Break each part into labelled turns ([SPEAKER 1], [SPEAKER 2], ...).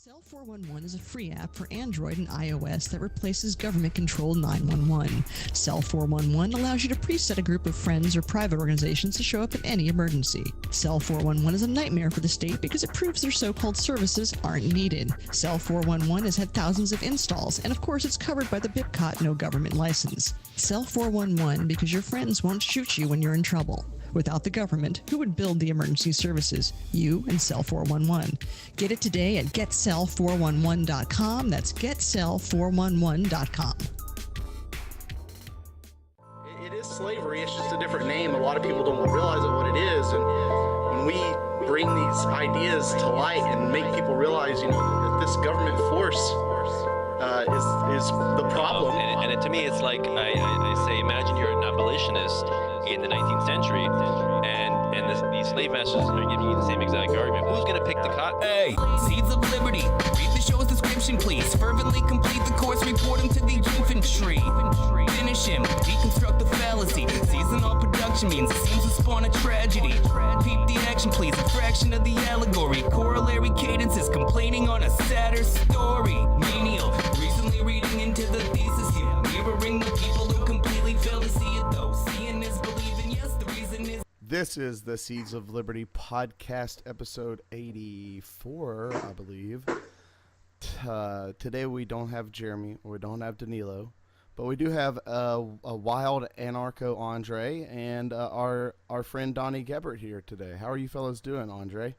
[SPEAKER 1] Cell 411 is a free app for Android and iOS that replaces government-controlled 911. Cell 411 allows you to preset a group of friends or private organizations to show up in any emergency. Cell 411 is a nightmare for the state because it proves their so-called services aren't needed. Cell 411 has had thousands of installs, and of course it's covered by the BIPCOT no government license. Cell 411 because your friends won't shoot you when you're in trouble. Without the government, who would build the emergency services? You and Cell 411. Get it today at getcell411.com. That's getcell411.com.
[SPEAKER 2] It is slavery. It's just a different name. A lot of people don't realize what it is. And when we bring these ideas to light and make people realize, that this government force is the problem.
[SPEAKER 3] And to me, it's like I say, imagine you're an abolitionist in the 19th century, and these slave masters are giving you the same exact argument. Who's going to pick the cotton?
[SPEAKER 4] Hey, Seeds of Liberty. Read the show's description, please. Fervently complete the course, report him to the infantry. Finish him, deconstruct the fallacy. Seasonal production means it seems to spawn a tragedy. Peep the action, please. A fraction of the allegory. Corollary cadences complaining on a sadder story. Menial, recently reading into the thesis. Mirroring the people who completely fail to see it, though. Seeing is believing, yes, the reason is.
[SPEAKER 5] This is the Seeds of Liberty podcast, episode 84, I believe. Today we don't have Jeremy, or we don't have Danilo, but we do have a wild anarcho Andre and our friend Donnie Gebert here today. How are you fellas doing, Andre?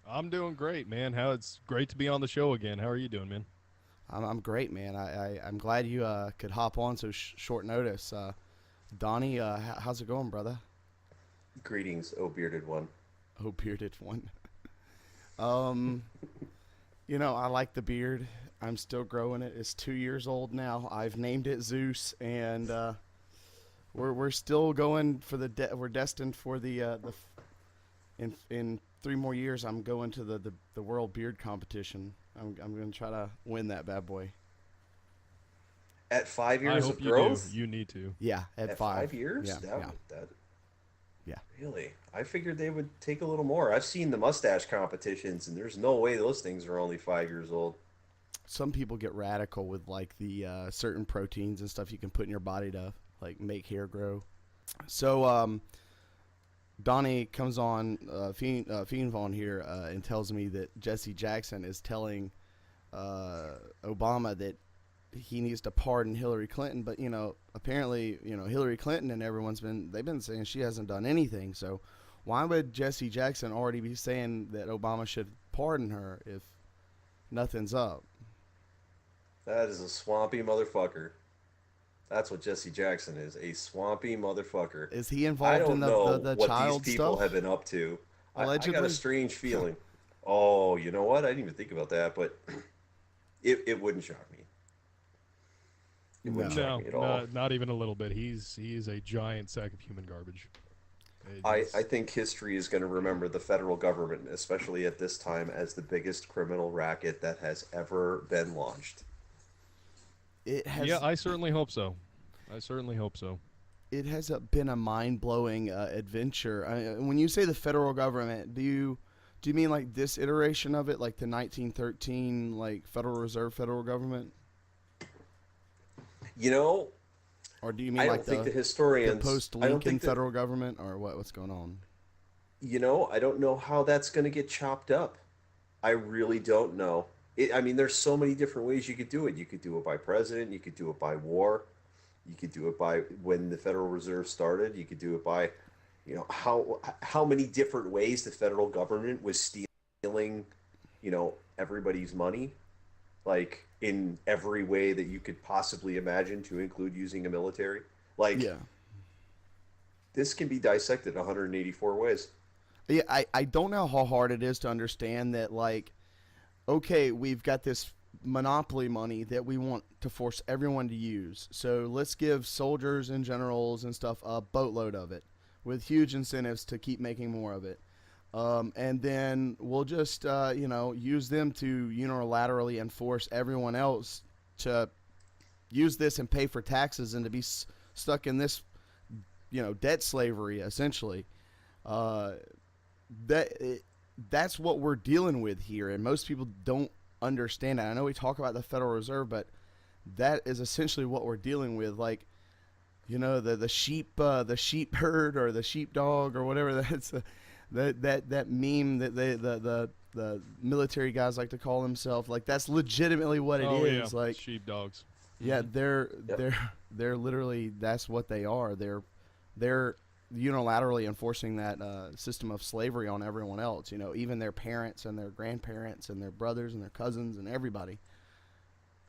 [SPEAKER 6] I'm doing great, man. It's great to be on the show again. How are you doing, man?
[SPEAKER 5] I'm great, man. I'm glad you could hop on so short notice. Donnie, how's it going, brother?
[SPEAKER 7] Greetings, oh bearded one.
[SPEAKER 5] Oh bearded one. I like the beard. I'm still growing it. It's 2 years old now. I've named it Zeus, and we're still going for we're destined for in 3 more years. I'm going to the world beard competition. I'm going to try to win that bad boy.
[SPEAKER 7] At 5 years
[SPEAKER 6] I hope
[SPEAKER 7] of growth?
[SPEAKER 6] You need to.
[SPEAKER 5] Yeah, at 5
[SPEAKER 7] years?
[SPEAKER 5] Yeah.
[SPEAKER 7] Yeah. Really? I figured they would take a little more. I've seen the mustache competitions, and there's no way those things are only 5 years old.
[SPEAKER 5] Some people get radical with like the certain proteins and stuff you can put in your body to like make hair grow. So Donnie comes on, Fiend on here and tells me that Jesse Jackson is telling Obama that he needs to pardon Hillary Clinton, but apparently Hillary Clinton and they've been saying she hasn't done anything. So why would Jesse Jackson already be saying that Obama should pardon her if nothing's up?
[SPEAKER 7] That is a swampy motherfucker. That's what Jesse Jackson is, a swampy motherfucker.
[SPEAKER 5] Is he involved in the child stuff?
[SPEAKER 7] What these people have been up to.
[SPEAKER 5] Allegedly?
[SPEAKER 7] I got a strange feeling. Oh, you know what? I didn't even think about that, but it wouldn't shock me. It wouldn't shock me at all.
[SPEAKER 6] Not even a little bit. He is a giant sack of human garbage.
[SPEAKER 7] I think history is going to remember the federal government, especially at this time, as the biggest criminal racket that has ever been launched.
[SPEAKER 6] Yeah, I certainly hope so.
[SPEAKER 5] It has been a mind-blowing adventure. When you say the federal government, do you mean like this iteration of it, like the 1913 like Federal Reserve federal government?
[SPEAKER 7] Or
[SPEAKER 5] do you mean
[SPEAKER 7] I
[SPEAKER 5] like
[SPEAKER 7] don't think the historians,
[SPEAKER 5] the post-Lincoln federal government, or what's going on?
[SPEAKER 7] I don't know how that's going to get chopped up. I really don't know. There's so many different ways you could do it. You could do it by president. You could do it by war. You could do it by when the Federal Reserve started. You could do it by, how many different ways the federal government was stealing, everybody's money. Like, in every way that you could possibly imagine, to include using a military. This can be dissected 184 ways.
[SPEAKER 5] Yeah, I don't know how hard it is to understand that, like, okay, we've got this monopoly money that we want to force everyone to use. So let's give soldiers and generals and stuff a boatload of it with huge incentives to keep making more of it. And then we'll just, use them to unilaterally enforce everyone else to use this and pay for taxes and to be stuck in this, debt slavery, essentially. that's what we're dealing with here, and most people don't understand that. I know we talk about the Federal Reserve, but that is essentially what we're dealing with. Like, you know, the sheep herd or the sheepdog or whatever. That's that meme that the military guys like to call themselves. Like, that's legitimately what it is.
[SPEAKER 6] Yeah.
[SPEAKER 5] Like,
[SPEAKER 6] sheepdogs.
[SPEAKER 5] yeah, they're literally, that's what they are. They're unilaterally enforcing that system of slavery on everyone else. You know, even their parents and their grandparents and their brothers and their cousins and everybody.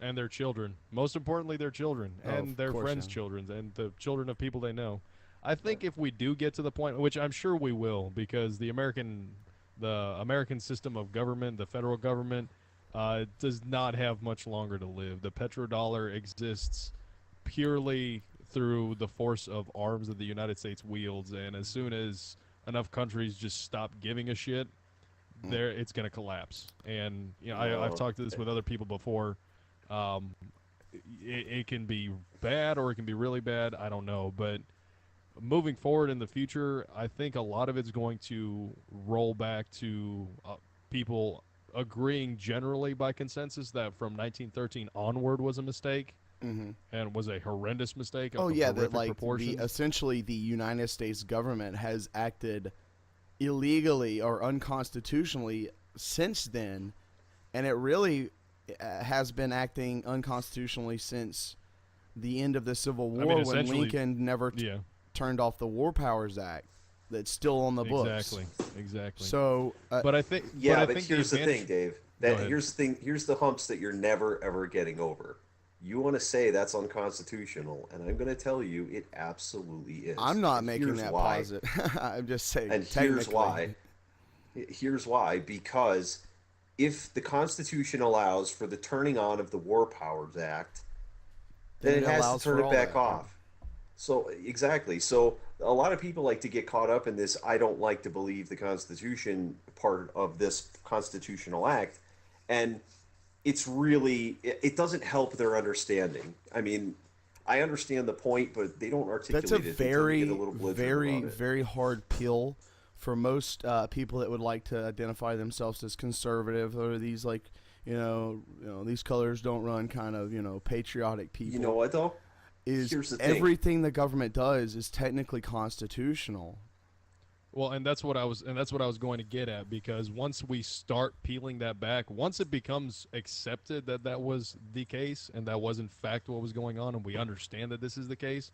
[SPEAKER 6] And their children. Most importantly, their children and their friends'
[SPEAKER 5] yeah.
[SPEAKER 6] children and the children of people they know. I think if we do get to the point, which I'm sure we will, because the American system of government, the federal government, does not have much longer to live. The petrodollar exists purely through the force of arms that the United States wields, and as soon as enough countries just stop giving a shit, it's going to collapse. And you know, I've talked to this with other people before. It can be bad or it can be really bad. I don't know, but moving forward in the future, I think a lot of it's going to roll back to people agreeing generally by consensus that from 1913 onward was a mistake.
[SPEAKER 5] Mm-hmm.
[SPEAKER 6] And was a horrendous mistake.
[SPEAKER 5] Oh yeah, that like
[SPEAKER 6] proportions.
[SPEAKER 5] essentially the United States government has acted illegally or unconstitutionally since then, and it really has been acting unconstitutionally since the end of the Civil War, when Lincoln never turned off the War Powers Act. That's still on the books.
[SPEAKER 6] Exactly.
[SPEAKER 5] So,
[SPEAKER 6] but I think,
[SPEAKER 7] but here's the thing, Dave. Here's the thing. Here's the humps that you're never ever getting over. You want to say that's unconstitutional, and I'm going to tell you it absolutely is.
[SPEAKER 5] I'm not making that posit. I'm just saying.
[SPEAKER 7] And here's why. Here's why. Because if the Constitution allows for the turning on of the War Powers Act, then it has to turn it back off. So exactly. So a lot of people like to get caught up in this I don't like to believe the Constitution part of this constitutional act, and it's really, it doesn't help their understanding. I mean, I understand the point, but they don't articulate it.
[SPEAKER 5] That's a very hard pill for most people that would like to identify themselves as conservative, or these like, you know, these colors don't run kind of, patriotic people.
[SPEAKER 7] You know what though?
[SPEAKER 5] Here's the thing. Everything the government does is technically constitutional.
[SPEAKER 6] Well, and that's what I was going to get at, because once we start peeling that back, once it becomes accepted that that was the case and that was in fact what was going on, and we understand that this is the case,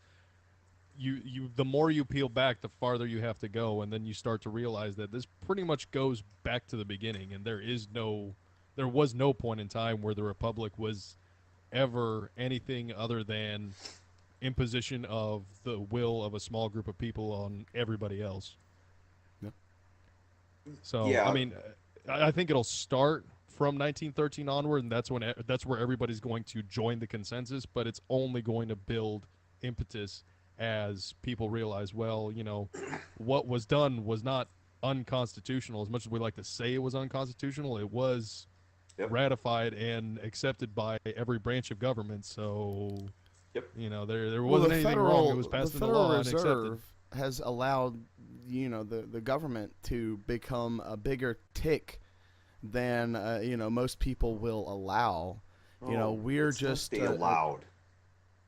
[SPEAKER 6] the more you peel back, the farther you have to go, and then you start to realize that this pretty much goes back to the beginning, and there was no point in time where the Republic was ever anything other than imposition of the will of a small group of people on everybody else. So yeah. I mean, I think it'll start from 1913 onward, and that's where everybody's going to join the consensus. But it's only going to build impetus as people realize, well, what was done was not unconstitutional. As much as we like to say it was unconstitutional, it was ratified and accepted by every branch of government. So, there wasn't anything wrong. It was passed into law and accepted.
[SPEAKER 5] Has allowed the government to become a bigger tick than most people will allow. We're just
[SPEAKER 7] they allowed.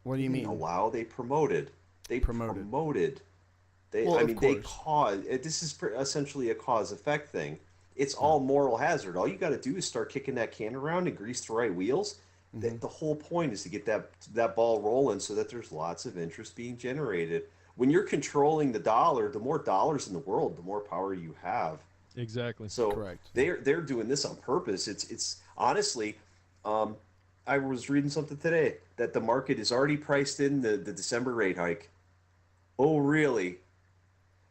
[SPEAKER 5] What do you mean?
[SPEAKER 7] Allow? They promoted. They promoted. They caused. This is essentially a cause-effect thing. It's all moral hazard. All you got to do is start kicking that can around and grease the right wheels. Mm-hmm. The whole point is to get that ball rolling so that there's lots of interest being generated. When you're controlling the dollar, the more dollars in the world, the more power you have.
[SPEAKER 6] Exactly.
[SPEAKER 7] So
[SPEAKER 5] correct.
[SPEAKER 7] They're doing this on purpose. It's honestly, I was reading something today that the market is already priced in the December rate hike. Oh, really?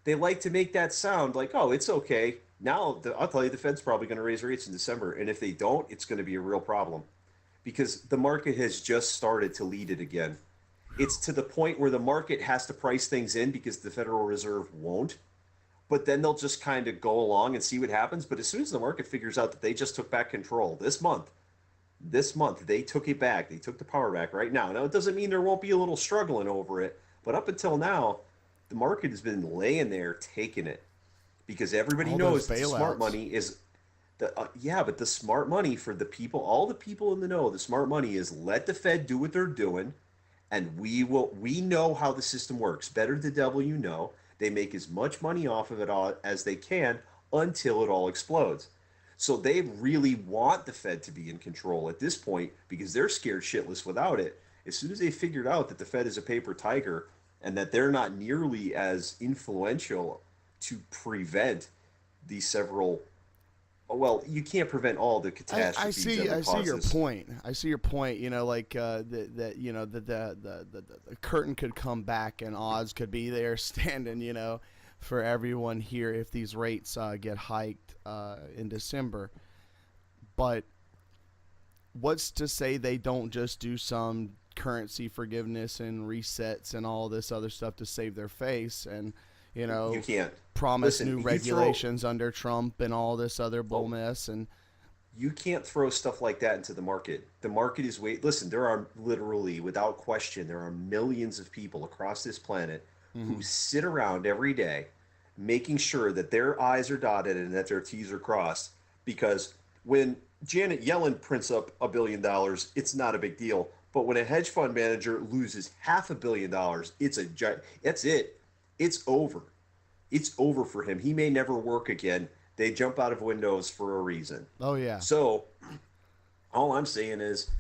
[SPEAKER 7] They like to make that sound like, oh, it's okay. Now, I'll tell you, the Fed's probably going to raise rates in December, and if they don't, it's going to be a real problem, because the market has just started to lead it again. It's to the point where the market has to price things in because the Federal Reserve won't. But then they'll just kind of go along and see what happens. But as soon as the market figures out that they just took back control this month, they took it back. They took the power back right now. Now, it doesn't mean there won't be a little struggling over it. But up until now, the market has been laying there taking it because everybody
[SPEAKER 5] All
[SPEAKER 7] knows
[SPEAKER 5] those
[SPEAKER 7] that the smart
[SPEAKER 5] bailouts.
[SPEAKER 7] money is but the smart money for the people, all the people in the know, the smart money is let the Fed do what they're doing, and we know how the system works. Better the devil you know. They make as much money off of it all as they can until it all explodes. So they really want the Fed to be in control at this point because they're scared shitless without it. As soon as they figured out that the Fed is a paper tiger and that they're not nearly as influential to prevent these several, well, you can't prevent all the catastrophes.
[SPEAKER 5] I see your point. I see your point. You know, like that. You know, the curtain could come back and Oz could be there standing. You know, for everyone here if these rates get hiked in December. But what's to say they don't just do some currency forgiveness and resets and all this other stuff to save their face and, you know,
[SPEAKER 7] You can't.
[SPEAKER 5] promise
[SPEAKER 7] Listen,
[SPEAKER 5] new
[SPEAKER 7] you throw-
[SPEAKER 5] regulations under Trump and all this other bull mess. And
[SPEAKER 7] You can't throw stuff like that into the market. The market is listen, there are literally, without question, there are millions of people across this planet who sit around every day making sure that their I's are dotted and that their T's are crossed. Because when Janet Yellen prints up $1 billion, it's not a big deal. But when a hedge fund manager loses $500 million, that's it. It's over. It's over for him. He may never work again. They jump out of windows for a reason.
[SPEAKER 5] oh yeah,
[SPEAKER 7] So all I'm saying is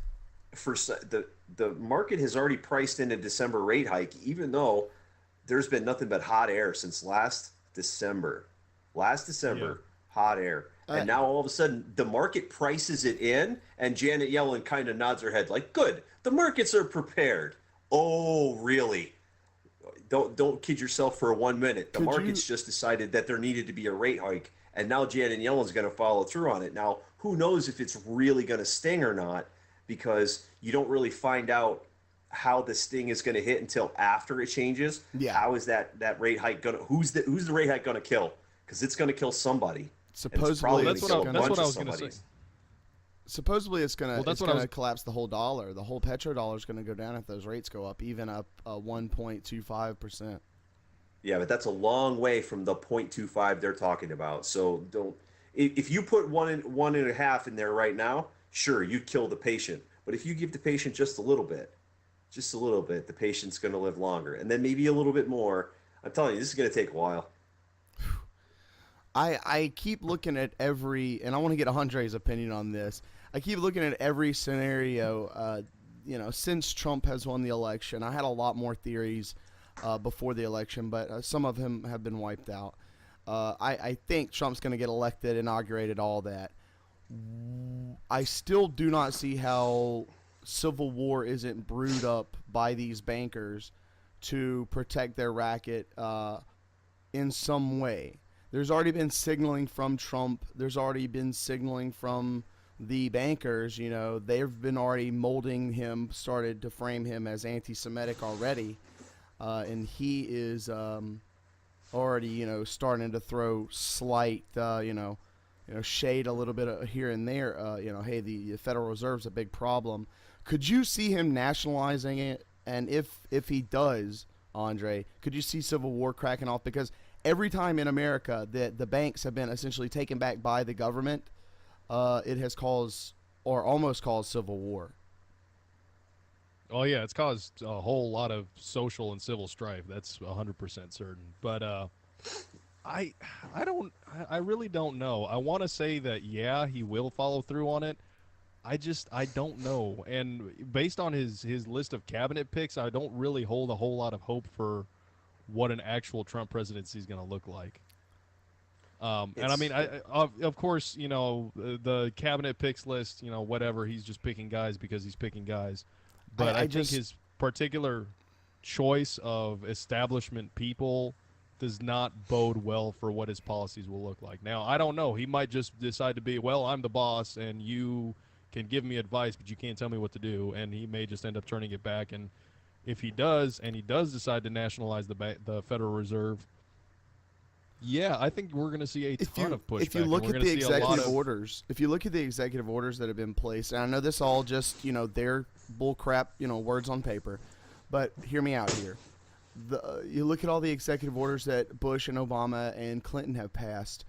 [SPEAKER 7] for the market has already priced in a December rate hike, even though there's been nothing but hot air since last December. Hot air. And now all of a sudden the market prices it in and Janet Yellen kind of nods her head like, good, the markets are prepared. Oh, really? Don't kid yourself for 1 minute. The markets just decided that there needed to be a rate hike, and now Janet Yellen's going to follow through on it. Now, who knows if it's really going to sting or not, because you don't really find out how the sting is going to hit until after it changes.
[SPEAKER 5] Yeah.
[SPEAKER 7] How is that rate hike going to? Who's the rate hike going to kill? Because it's going to kill somebody.
[SPEAKER 5] Supposedly,
[SPEAKER 6] that's what I was going to say.
[SPEAKER 5] Supposedly it's gonna
[SPEAKER 6] Well,
[SPEAKER 5] collapse the whole dollar. The whole petrodollar is gonna go down if those rates go up, even up 1.25%.
[SPEAKER 7] Yeah, but that's a long way from the 0.25 they're talking about. So don't. If you put 1.5 in there right now, sure, you'd kill the patient. But if you give the patient just a little bit, the patient's going to live longer, and then maybe a little bit more. I'm telling you, this is going to take a while.
[SPEAKER 5] I keep looking at and I want to get Andre's opinion on this. I keep looking at every scenario, since Trump has won the election. I had a lot more theories before the election, but some of them have been wiped out. I think Trump's going to get elected, inaugurated, all that. I still do not see how civil war isn't brewed up by these bankers to protect their racket in some way. There's already been signaling from Trump. There's already been signaling from the bankers. You know, they've been already molding him, started to frame him as anti-Semitic already. And he is already, starting to throw slight, shade a little bit here and there. Hey, the Federal Reserve's a big problem. Could you see him nationalizing it? And if he does, Andre, could you see civil war cracking off? Because every time in America that the banks have been essentially taken back by the government, it has caused or almost caused civil war.
[SPEAKER 6] Oh yeah, it's caused a whole lot of social and civil strife. That's 100% certain. But I really don't know. I want to say that yeah, he will follow through on it. I don't know. And based on his list of cabinet picks, I don't really hold a whole lot of hope for what an actual Trump presidency is going to look like. And I mean, of course, the cabinet picks list, whatever, he's just picking guys because he's picking guys. But I think his particular choice of establishment people does not bode well for what his policies will look like. Now, I don't know. He might just decide to be, well, I'm the boss and you can give me advice, but you can't tell me what to do. And he may just end up turning it back. And if he does, and he does decide to nationalize the Federal Reserve, yeah, I think we're going to see a ton of pushback.
[SPEAKER 5] If you look at the executive orders, that have been placed, and I know this all just, their bull crap, words on paper, but hear me out here. you look at all the executive orders that Bush and Obama and Clinton have passed.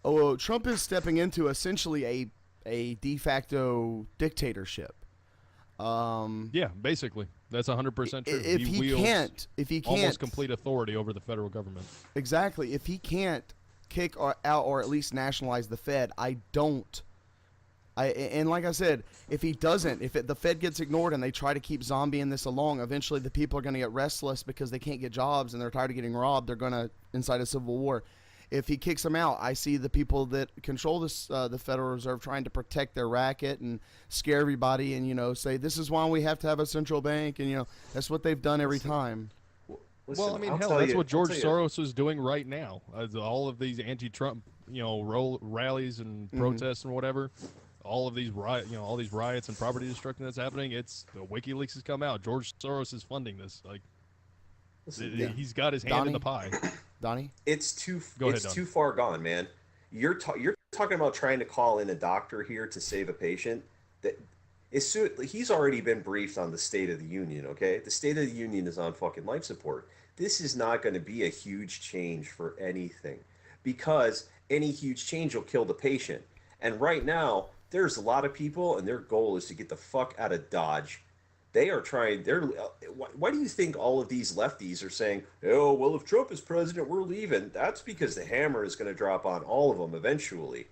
[SPEAKER 5] Oh, Trump is stepping into essentially a de facto dictatorship.
[SPEAKER 6] Yeah, basically, that's 100% true.
[SPEAKER 5] If he can't
[SPEAKER 6] almost complete authority over the federal government.
[SPEAKER 5] Exactly. If he can't kick out or at least nationalize the Fed, and like I said, if he doesn't, the Fed gets ignored and they try to keep zombieing this along, eventually the people are going to get restless because they can't get jobs and they're tired of getting robbed. They're going to incite a civil war. If he kicks them out, I see the people that control this, the Federal Reserve, trying to protect their racket and scare everybody and, say, this is why we have to have a central bank. And, that's what they've done every time.
[SPEAKER 7] Listen,
[SPEAKER 6] well, I mean, hell, that's what George Soros is doing right now. All of these anti-Trump, rallies and protests and whatever, all of these all these riots and property destruction that's happening. It's the WikiLeaks has come out. George Soros is funding this. Like, he's got his hand in the pie.
[SPEAKER 5] Donnie,
[SPEAKER 7] it's too
[SPEAKER 6] ahead,
[SPEAKER 7] too far gone, man. You're talking about trying to call in a doctor here to save a patient. He's already been briefed on the State of the Union. Okay, the State of the Union is on fucking life support. This is not going to be a huge change for anything, because any huge change will kill the patient. And right now, there's a lot of people, and their goal is to get the fuck out of Dodge. They are trying. Why do you think all of these lefties are saying, "Oh, well, if Trump is president, we're leaving"? That's because the hammer is going to drop on all of them eventually.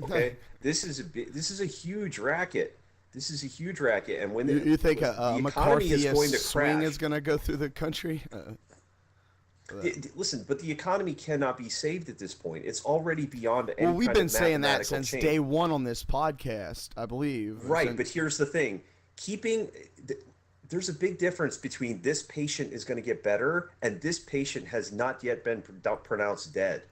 [SPEAKER 7] Okay, this is a huge racket. This is a huge racket, and when
[SPEAKER 5] you think the economy is going to swing
[SPEAKER 7] crash,
[SPEAKER 5] is going to go through the country.
[SPEAKER 7] Listen, but the economy cannot be saved at this point. It's already beyond any.
[SPEAKER 5] Well, we've been saying that since
[SPEAKER 7] change.
[SPEAKER 5] day one on this podcast, I believe.
[SPEAKER 7] Right, but here's the thing: there's a big difference between this patient is going to get better and this patient has not yet been pronounced dead.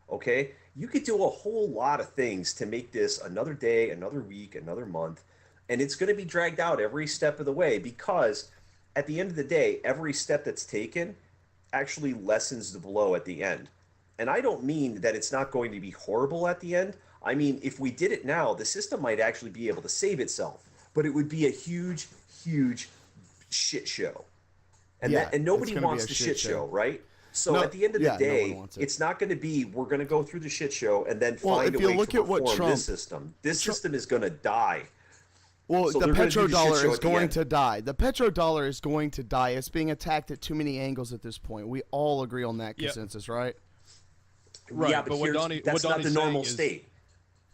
[SPEAKER 7] Okay, you could do a whole lot of things to make this another day, another week, another month, and it's going to be dragged out every step of the way, because at the end of the day, every step that's taken actually lessens the blow at the end. And I don't mean that it's not going to be horrible at the end. I mean, if we did it now, the system might actually be able to save itself, but it would be a huge, huge shit show. And nobody wants the shit show, right? So at the end of the day, it's not going to be, we're going to go through the shit show and then find a way to reform this system. This system is going to die.
[SPEAKER 5] Well, the petrodollar is going to die. The petrodollar is going to die. It's being attacked at too many angles at this point. We all agree on that consensus, right?
[SPEAKER 6] Right.
[SPEAKER 7] Yeah, but that's not the normal state.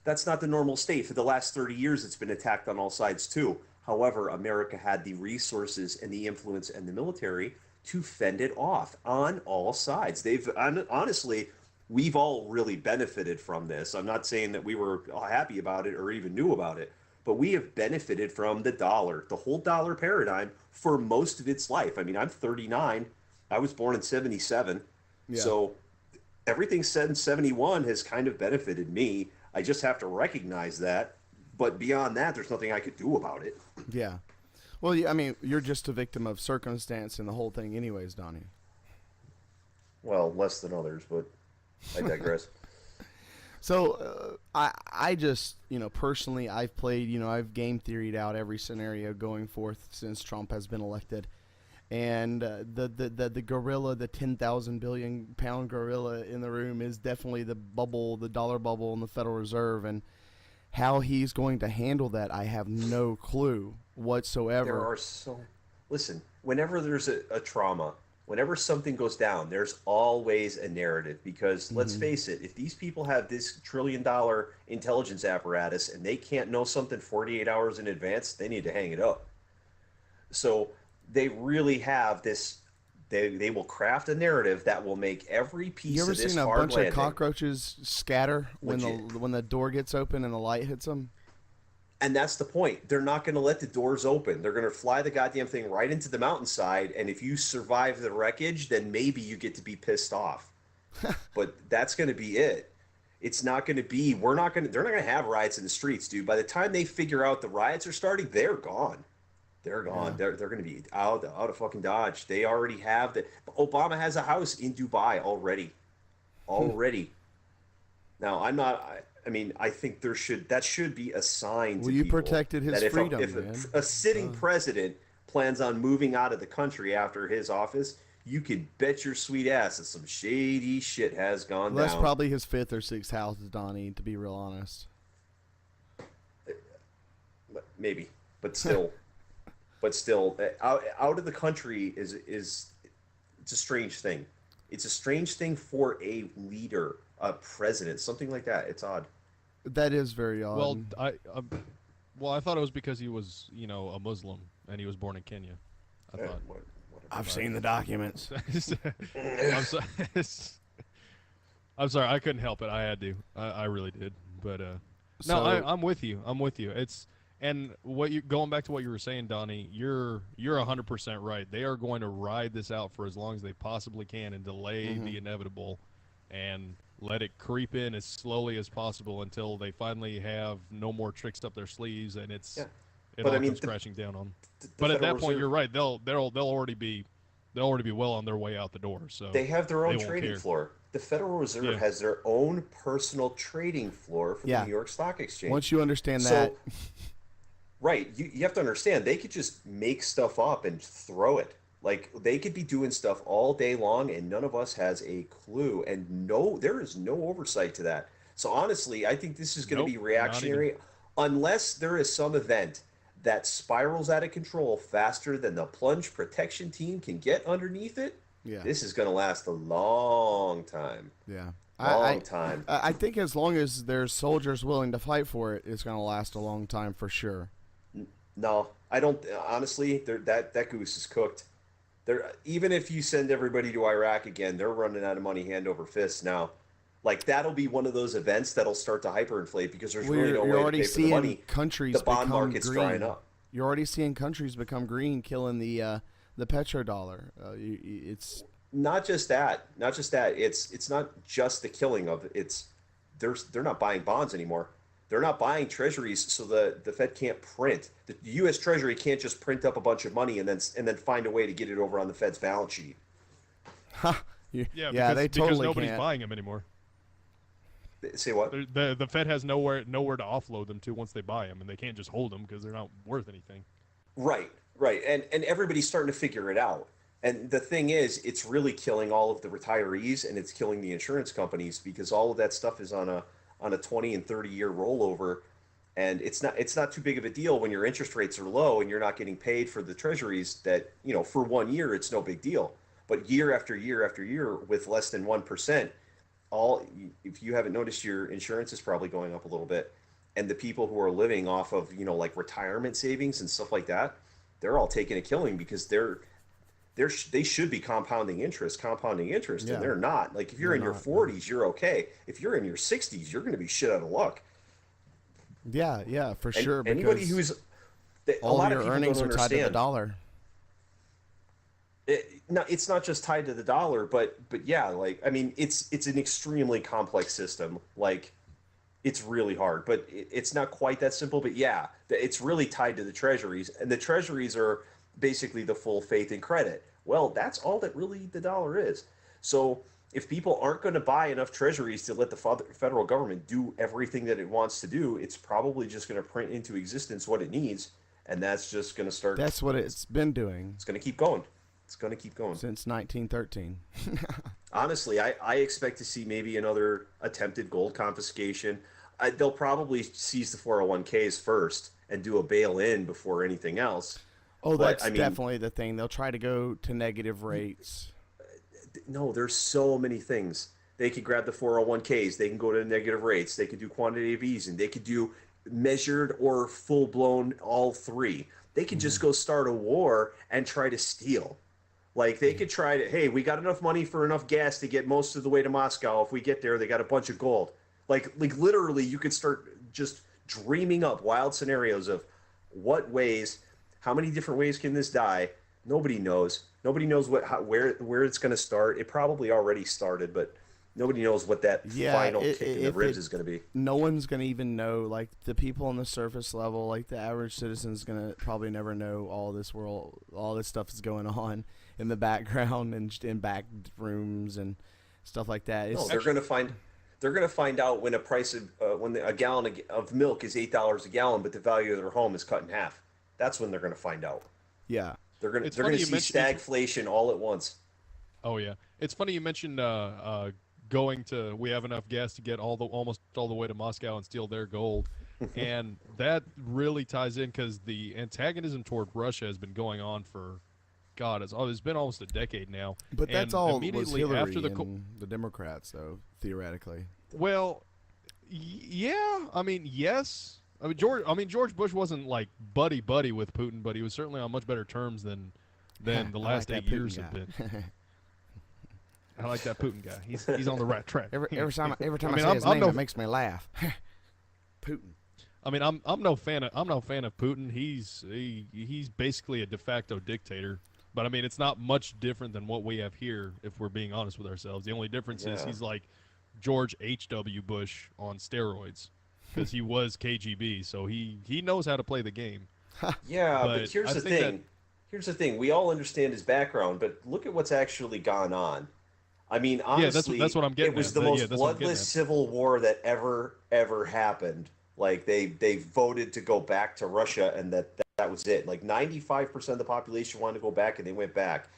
[SPEAKER 7] That's not the normal state. For the last 30 years, it's been attacked on all sides too. However, America had the resources and the influence and the military to fend it off on all sides. Honestly, we've all really benefited from this. I'm not saying that we were happy about it or even knew about it, but we have benefited from the dollar, the whole dollar paradigm, for most of its life. I mean, I'm 39. I was born in 77. Yeah. So everything said in 71 has kind of benefited me. I just have to recognize that. But beyond that, there's nothing I could do about it.
[SPEAKER 5] Yeah. Well, I mean, you're just a victim of circumstance and the whole thing anyways, Donnie.
[SPEAKER 7] Well, less than others, but I digress.
[SPEAKER 5] So I just, personally, I've played, I've game theoried out every scenario going forth since Trump has been elected. And the gorilla, the 10,000 billion pound gorilla in the room is definitely the bubble, the dollar bubble in the Federal Reserve. And how he's going to handle that, I have no clue whatsoever.
[SPEAKER 7] Listen, whenever there's a trauma, whenever something goes down, there's always a narrative, because let's face it, if these people have this $1 trillion intelligence apparatus and they can't know something 48 hours in advance, they need to hang it up. So they really have this, they will craft a narrative that will make every piece of this hard landing. You ever seen a bunch of
[SPEAKER 5] cockroaches scatter when the door gets open and the light hits them?
[SPEAKER 7] And that's the point. They're not going to let the doors open. They're going to fly the goddamn thing right into the mountainside, and if you survive the wreckage, then maybe you get to be pissed off. But that's going to be it. It's not going to be, they're not going to have riots in the streets, dude. By the time they figure out the riots are starting, they're gone. They're gone. Yeah. They're going to be out of fucking Dodge. They already have Obama has a house in Dubai already. Now, I think that should be a sign to people.
[SPEAKER 5] You protected his freedom,
[SPEAKER 7] if a sitting president plans on moving out of the country after his office, you could bet your sweet ass that some shady shit has gone
[SPEAKER 5] That's
[SPEAKER 7] down.
[SPEAKER 5] probably his 5th or 6th house, Donnie, to be real honest.
[SPEAKER 7] Maybe, but still, out of the country is it's a strange thing. It's a strange thing for a leader, a president, something like that. It's odd.
[SPEAKER 5] That is very odd.
[SPEAKER 6] Well, I thought it was because he was, a Muslim and he was born in Kenya. I thought.
[SPEAKER 5] I've seen the documents.
[SPEAKER 6] I'm sorry, I couldn't help it. I had to. I really did. But
[SPEAKER 5] So-
[SPEAKER 6] I'm with you. I'm with you. And going back to what you were saying, Donnie, you're 100% right. They are going to ride this out for as long as they possibly can and delay the inevitable, and let it creep in as slowly as possible until they finally have no more tricks up their sleeves, and it all comes crashing down on. But at that point, you're right. They'll already be well on their way out the door. So
[SPEAKER 7] they have their own
[SPEAKER 6] won't
[SPEAKER 7] trading
[SPEAKER 6] care.
[SPEAKER 7] floor. The Federal Reserve has their own personal trading floor for the New York Stock Exchange.
[SPEAKER 5] Once you understand that,
[SPEAKER 7] right, you have to understand they could just make stuff up and throw it. Like, they could be doing stuff all day long and none of us has a clue, and there is no oversight to that. So honestly, I think this is going to be reactionary unless there is some event that spirals out of control faster than the plunge protection team can get underneath it.
[SPEAKER 5] Yeah.
[SPEAKER 7] This is going to last a long time.
[SPEAKER 5] Yeah.
[SPEAKER 7] Long time.
[SPEAKER 5] I think as long as there's soldiers willing to fight for it, it's going to last a long time for sure.
[SPEAKER 7] No, I don't. Honestly, that goose is cooked. Even if you send everybody to Iraq again, they're running out of money hand over fist now. Like, that'll be one of those events that'll start to hyperinflate because there's really no way to pay for the money. The bond market's drying up.
[SPEAKER 5] You're already seeing countries become green, killing the petrodollar. It's
[SPEAKER 7] not just that. It's not just the killing of it. They're not buying bonds anymore. They're not buying treasuries, so the Fed can't print. The U.S. Treasury can't just print up a bunch of money and then find a way to get it over on the Fed's balance sheet.
[SPEAKER 6] Because nobody's buying them anymore.
[SPEAKER 7] Say what?
[SPEAKER 6] The Fed has nowhere to offload them to once they buy them, and they can't just hold them because they're not worth anything.
[SPEAKER 7] Right, and everybody's starting to figure it out. And the thing is, it's really killing all of the retirees, and it's killing the insurance companies because all of that stuff is on a 20 and 30 year rollover, and it's not too big of a deal when your interest rates are low and you're not getting paid for the treasuries. That, for 1 year it's no big deal, but year after year after year with less than 1%, if you haven't noticed, your insurance is probably going up a little bit, and the people who are living off of like retirement savings and stuff like that, they're all taking a killing because they should be compounding interest, and they're not. Like, if you're in your 40s, you're okay. If you're in your 60s, you're going to be shit out of luck.
[SPEAKER 5] Yeah, for sure.
[SPEAKER 7] Anybody who's
[SPEAKER 5] all of your earnings are tied to the dollar.
[SPEAKER 7] It's not just tied to the dollar, but yeah, like, I mean, it's an extremely complex system. Like, it's really hard, but it's not quite that simple. But yeah, it's really tied to the treasuries, and the treasuries are basically the full faith and credit. Well, that's all that really the dollar is. So if people aren't going to buy enough treasuries to let the federal government do everything that it wants to do, it's probably just going to print into existence what it needs, and that's just going to start.
[SPEAKER 5] That's what it's been doing.
[SPEAKER 7] It's going to keep going. It's going to keep going.
[SPEAKER 5] Since 1913.
[SPEAKER 7] Honestly, I expect to see maybe another attempted gold confiscation. They'll probably seize the 401ks first and do a bail-in before anything else.
[SPEAKER 5] Oh, that's definitely the thing. They'll try to go to negative rates.
[SPEAKER 7] No, there's so many things. They could grab the 401ks. They can go to negative rates. They could do quantitative easing. They could do measured or full-blown, all three. They could just go start a war and try to steal. Like, they could try to, hey, we got enough money for enough gas to get most of the way to Moscow. If we get there, they got a bunch of gold. Like literally, you could start just dreaming up wild scenarios of how many different ways can this die? Nobody knows. Nobody knows where it's going to start. It probably already started, but nobody knows what that final kick in the ribs is going to be.
[SPEAKER 5] No one's going to even know. Like, the people on the surface level, like the average citizen's going to probably never know all this stuff is going on in the background and in back rooms and stuff like that.
[SPEAKER 7] They're going to find out when a gallon of milk is $8 a gallon, but the value of their home is cut in half. That's when they're going to find out.
[SPEAKER 5] Yeah.
[SPEAKER 7] They're going to see stagflation all at once.
[SPEAKER 6] Oh yeah, it's funny you mentioned going to. We have enough gas to get almost all the way to Moscow and steal their gold, and that really ties in because the antagonism toward Russia has been going on for, God, it's been almost a decade now.
[SPEAKER 5] But that's
[SPEAKER 6] And
[SPEAKER 5] all was
[SPEAKER 6] immediately
[SPEAKER 5] Hillary
[SPEAKER 6] after
[SPEAKER 5] and the Democrats, though, theoretically.
[SPEAKER 6] Well, yeah, I mean, yes. George Bush wasn't like buddy with Putin, but he was certainly on much better terms than the last
[SPEAKER 5] I like
[SPEAKER 6] 8
[SPEAKER 5] that
[SPEAKER 6] years
[SPEAKER 5] Putin
[SPEAKER 6] have
[SPEAKER 5] guy.
[SPEAKER 6] been. I like that Putin guy. He's on the right track.
[SPEAKER 5] Every time I
[SPEAKER 6] mean,
[SPEAKER 5] say his
[SPEAKER 6] I'm
[SPEAKER 5] name, it makes me laugh. Putin.
[SPEAKER 6] I mean, I'm no fan of Putin. He's basically a de facto dictator. But I mean, it's not much different than what we have here, if we're being honest with ourselves. The only difference is he's like George H.W. Bush on steroids, because he was KGB, so he knows how to play the game.
[SPEAKER 7] Yeah, but here's the thing. Here's the thing. We all understand his background, but look at what's actually gone on. I mean, honestly,
[SPEAKER 6] that's what I'm getting
[SPEAKER 7] it was
[SPEAKER 6] at.
[SPEAKER 7] the most
[SPEAKER 6] That's what I'm getting
[SPEAKER 7] bloodless
[SPEAKER 6] at.
[SPEAKER 7] civil war that ever happened. Like they voted to go back to Russia, and that was it. Like 95% of the population wanted to go back, and they went back.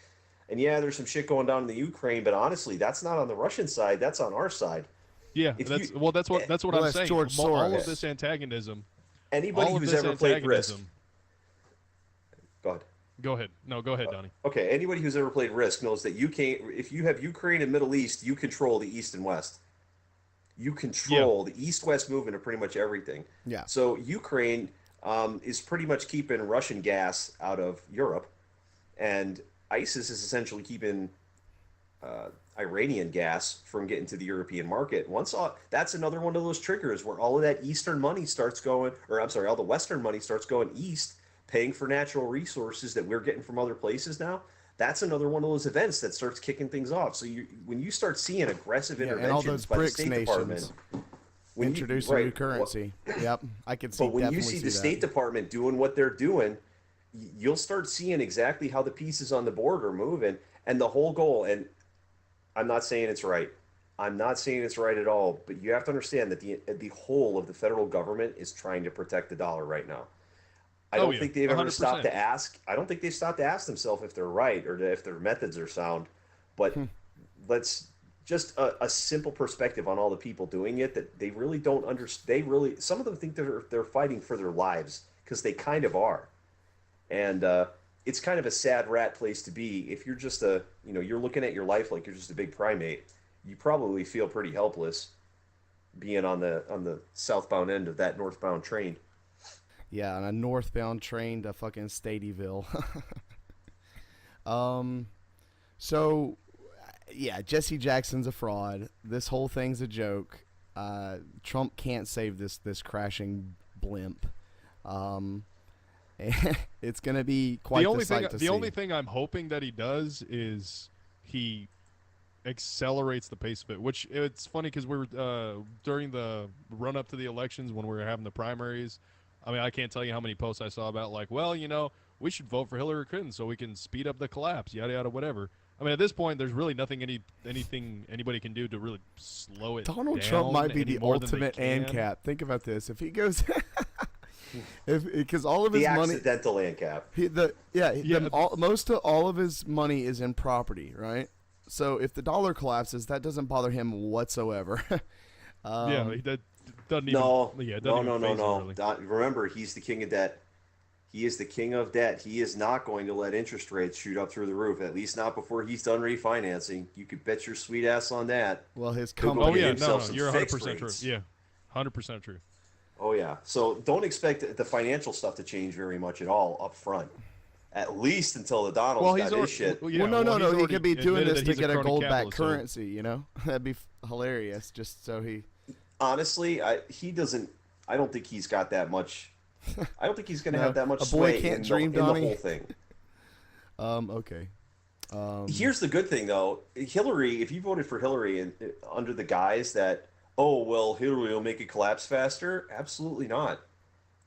[SPEAKER 7] And yeah, there's some shit going down in the Ukraine, but honestly, that's not on the Russian side. That's on our side.
[SPEAKER 6] Yeah,
[SPEAKER 7] If
[SPEAKER 6] that's
[SPEAKER 7] you-
[SPEAKER 6] what I'm
[SPEAKER 5] that's
[SPEAKER 6] saying.
[SPEAKER 5] George
[SPEAKER 6] All
[SPEAKER 5] Soros.
[SPEAKER 6] of this antagonism.
[SPEAKER 7] Anybody
[SPEAKER 6] all of
[SPEAKER 7] who's
[SPEAKER 6] this
[SPEAKER 7] ever played Risk.
[SPEAKER 6] antagonism.
[SPEAKER 7] Go ahead.
[SPEAKER 6] Go ahead. No, go ahead, Donnie.
[SPEAKER 7] Okay, anybody who's ever played Risk knows that if you have Ukraine and Middle East, you control the East and West. You control the East-West movement of pretty much everything.
[SPEAKER 5] Yeah.
[SPEAKER 7] So Ukraine is pretty much keeping Russian gas out of Europe, and ISIS is essentially keeping Iranian gas from getting to the European market. That's another one of those triggers where all of that Eastern money starts going, or I'm sorry, all the Western money starts going east, paying for natural resources that we're getting from other places now. That's another one of those events that starts kicking things off. So when you start seeing aggressive
[SPEAKER 5] And all
[SPEAKER 7] interventions
[SPEAKER 5] those
[SPEAKER 7] by the
[SPEAKER 5] BRICS
[SPEAKER 7] State
[SPEAKER 5] nations
[SPEAKER 7] Department,
[SPEAKER 5] introducing new currency. Yep, I can see.
[SPEAKER 7] but when you
[SPEAKER 5] definitely
[SPEAKER 7] see the
[SPEAKER 5] that.
[SPEAKER 7] State Department doing what they're doing, you'll start seeing exactly how the pieces on the board are moving, and the whole goal. And I'm not saying it's right. I'm not saying it's right at all. But you have to understand that the whole of the federal government is trying to protect the dollar right now. I don't think they've ever
[SPEAKER 6] 100%.
[SPEAKER 7] stopped to ask. I don't think they've stopped to ask themselves if they're right or if their methods are sound. But let's just a simple perspective on all the people doing it, that they really don't understand. Some of them think they're fighting for their lives, because they kind of are. And it's kind of a sad rat place to be if you're just you're looking at your life like you're just a big primate. You probably feel pretty helpless being on the southbound end of that northbound train.
[SPEAKER 5] Yeah, on a northbound train to fucking Stadyville. So, yeah, Jesse Jackson's a fraud. This whole thing's a joke. Trump can't save this crashing blimp. It's gonna be quite the sight to see.
[SPEAKER 6] The only thing I'm hoping that he does is he accelerates the pace of it. Which, it's funny because we were during the run up to the elections when we were having the primaries. I mean, I can't tell you how many posts I saw about, like, well, we should vote for Hillary Clinton so we can speed up the collapse, yada yada, whatever. I mean, at this point, there's really nothing anything anybody can do to really slow it
[SPEAKER 5] Donald
[SPEAKER 6] down
[SPEAKER 5] Trump might be
[SPEAKER 6] any
[SPEAKER 5] the
[SPEAKER 6] more than they
[SPEAKER 5] ultimate
[SPEAKER 6] can.
[SPEAKER 5] ANCAP. Think about this: if he goes, because all of his
[SPEAKER 7] The
[SPEAKER 5] money,
[SPEAKER 7] accidental ANCAP.
[SPEAKER 5] most of all of his money is in property, right? So if the dollar collapses, that doesn't bother him whatsoever.
[SPEAKER 6] That doesn't even.
[SPEAKER 7] No.
[SPEAKER 6] Yeah, it doesn't even phase him, really.
[SPEAKER 7] Remember, he's the king of debt. He is the king of debt. He is not going to let interest rates shoot up through the roof, at least not before he's done refinancing. You could bet your sweet ass on that.
[SPEAKER 5] Well, his
[SPEAKER 7] He'll go
[SPEAKER 5] company.
[SPEAKER 7] get
[SPEAKER 6] Oh yeah,
[SPEAKER 7] himself
[SPEAKER 6] no,
[SPEAKER 7] some
[SPEAKER 6] you're
[SPEAKER 7] fixed
[SPEAKER 6] 100% true.
[SPEAKER 7] rates.
[SPEAKER 6] Yeah, 100% true.
[SPEAKER 7] Oh yeah. So don't expect the financial stuff to change very much at all up front. At least until the Donald's got his shit.
[SPEAKER 5] No. He could be doing this to get a gold back
[SPEAKER 6] capitalist, so-
[SPEAKER 5] currency. That'd be hilarious. Just so he.
[SPEAKER 7] Honestly, he doesn't. I don't think he's got that much. I don't think he's going to have that much
[SPEAKER 5] a boy
[SPEAKER 7] sway
[SPEAKER 5] can't
[SPEAKER 7] in
[SPEAKER 5] dream,
[SPEAKER 7] the
[SPEAKER 5] Donnie.
[SPEAKER 7] whole thing.
[SPEAKER 5] Okay.
[SPEAKER 7] Here's the good thing, though. Hillary, if you voted for Hillary and under the guise that, oh, well, Hillary will make it collapse faster, absolutely not.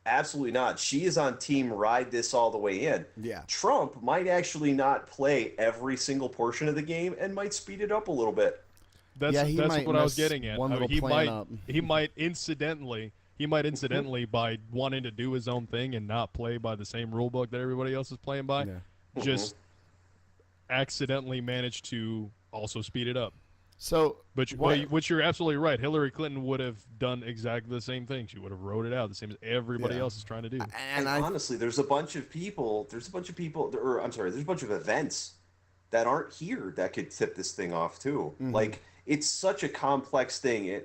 [SPEAKER 7] Absolutely not. She is on team ride this all the way in.
[SPEAKER 5] Yeah.
[SPEAKER 7] Trump might actually not play every single portion of the game and might speed it up a little bit.
[SPEAKER 6] That's what I was getting at.
[SPEAKER 5] One
[SPEAKER 6] I mean,
[SPEAKER 5] little plan up.
[SPEAKER 6] he might incidentally by wanting to do his own thing and not play by the same rule book that everybody else is playing by,
[SPEAKER 5] Yeah.
[SPEAKER 6] just accidentally managed to also speed it up.
[SPEAKER 5] So,
[SPEAKER 6] Which you're absolutely right. Hillary Clinton would have done exactly the same thing. She would have wrote it out the same as everybody else is trying to do.
[SPEAKER 7] And honestly, there's a bunch of people, or I'm sorry, there's a bunch of events that aren't here that could tip this thing off too. Like, it's such a complex thing.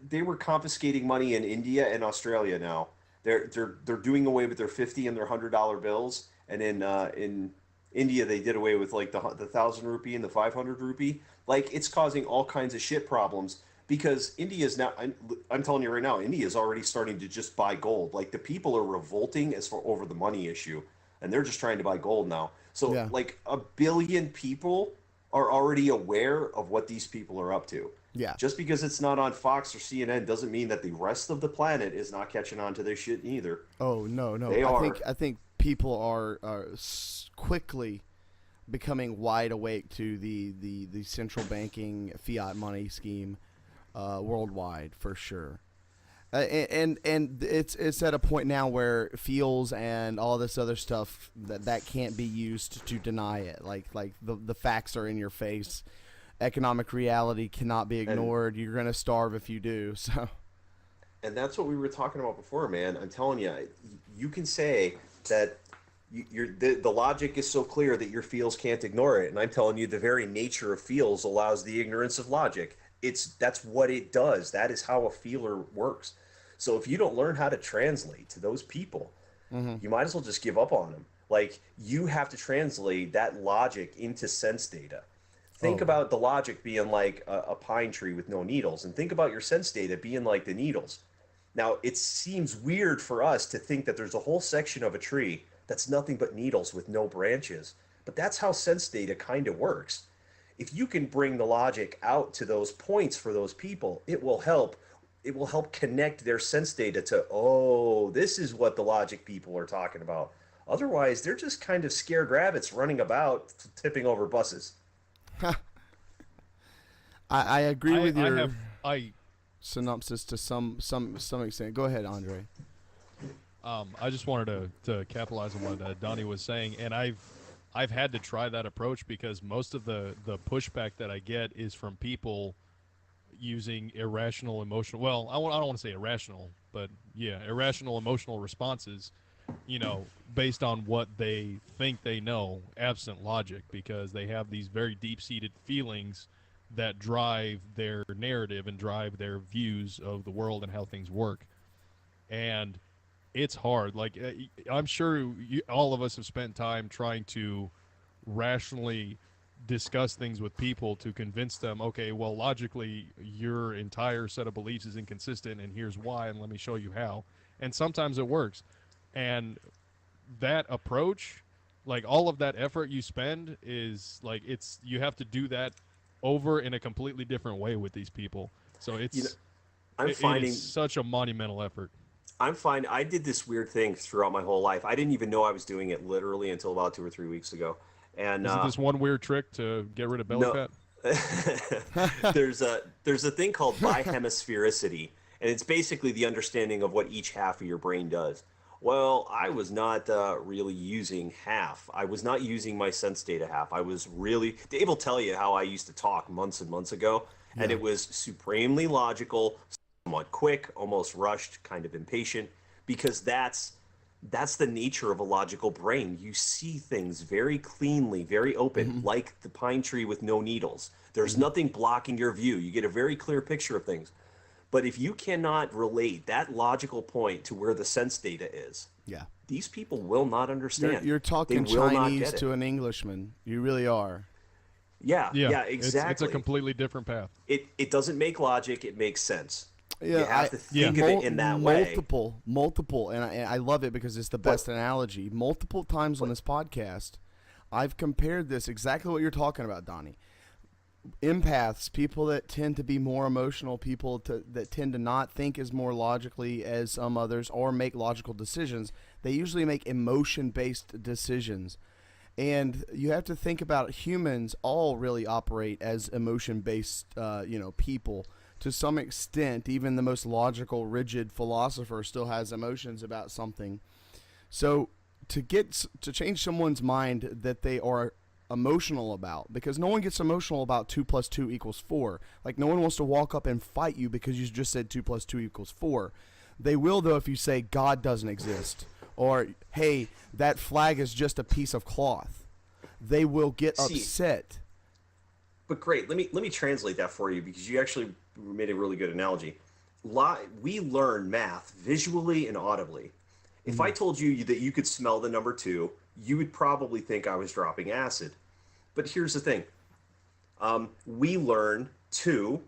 [SPEAKER 7] They were confiscating money in India and Australia now. They're doing away with their $50 and their $100 bills, and in India they did away with like the 1,000 rupee and the 500 rupee. Like, it's causing all kinds of shit problems because India's now. I'm telling you right now, India's already starting to just buy gold. Like, the people are revolting over the money issue, and they're just trying to buy gold now. So like 1 billion people are already aware of what these people are up to.
[SPEAKER 5] Yeah.
[SPEAKER 7] Just because it's not on Fox or CNN doesn't mean that the rest of the planet is not catching on to their shit either.
[SPEAKER 5] Oh no.
[SPEAKER 7] They are.
[SPEAKER 5] I think people are quickly becoming wide awake to the central banking fiat money scheme worldwide for sure. And it's at a point now where feels and all this other stuff that can't be used to deny it. Like the facts are in your face. Economic reality cannot be ignored. You're gonna starve if you do. So.
[SPEAKER 7] And that's what we were talking about before, man. I'm telling you, you can say that the logic is so clear that your feels can't ignore it. And I'm telling you, the very nature of feels allows the ignorance of logic. That's what it does. That is how a feeler works. So if you don't learn how to translate to those people, you might as well just give up on them. Like, you have to translate that logic into sense data. Think about the logic being like a pine tree with no needles, and think about your sense data being like the needles. Now, it seems weird for us to think that there's a whole section of a tree that's nothing but needles with no branches, but that's how sense data kind of works. If you can bring the logic out to those points for those people, it will help connect their sense data to, oh, this is what the logic people are talking about. Otherwise, they're just kind of scared rabbits running about tipping over buses.
[SPEAKER 5] I agree with your synopsis to some extent. Go ahead, Andre.
[SPEAKER 6] I just wanted to capitalize on what Donnie was saying, and I've had to try that approach because most of the pushback that I get is from people using irrational emotional. Well, I don't want to say irrational, but yeah, irrational emotional responses. Based on what they think they know, absent logic, because they have these very deep-seated feelings that drive their narrative and drive their views of the world and how things work. And it's hard. Like, I'm sure all of us have spent time trying to rationally discuss things with people to convince them, okay, well, logically, your entire set of beliefs is inconsistent, and here's why, and let me show you how. And sometimes it works. And that approach, like, all of that effort you spend is like, you have to do that over in a completely different way with these people. So it is such a monumental effort.
[SPEAKER 7] I did this weird thing throughout my whole life. I didn't even know I was doing it literally until about 2 or 3 weeks ago. And
[SPEAKER 6] is it this one weird trick to get rid of belly fat?
[SPEAKER 7] There's a thing called bihemisphericity, and it's basically the understanding of what each half of your brain does. Well, I was not really using half. I was not using my sense data half. Dave will tell you how I used to talk months and months ago, and it was supremely logical, somewhat quick, almost rushed, kind of impatient, because that's the nature of a logical brain. You see things very cleanly, very open, like the pine tree with no needles. There's nothing blocking your view. You get a very clear picture of things. But if you cannot relate that logical point to where the sense data is, these people will not understand.
[SPEAKER 5] You're talking Chinese to an Englishman. You really are.
[SPEAKER 7] Yeah, exactly.
[SPEAKER 6] It's a completely different path.
[SPEAKER 7] It doesn't make logic. It makes sense.
[SPEAKER 5] Yeah,
[SPEAKER 7] you have to think of it in that way.
[SPEAKER 5] Multiple, and I love it because it's the best analogy. Multiple times on this podcast, I've compared this exactly what you're talking about, Donnie. Empaths, people that tend to be more emotional, people that tend to not think as more logically as some others or make logical decisions, they usually make emotion-based decisions. And you have to think about humans all really operate as emotion-based, people. To some extent, even the most logical, rigid philosopher still has emotions about something. So to change someone's mind that they are emotional about, because no one gets emotional about 2 + 2 = 4. Like, no one wants to walk up and fight you because you just said 2 + 2 = 4. They will, though, if you say God doesn't exist, or hey, that flag is just a piece of cloth. They will get upset.
[SPEAKER 7] But great, let me translate that for you, because you actually made a really good analogy. We learn math visually and audibly. If I told you that you could smell the number 2, you would probably think I was dropping acid. But here's the thing. We learn 2.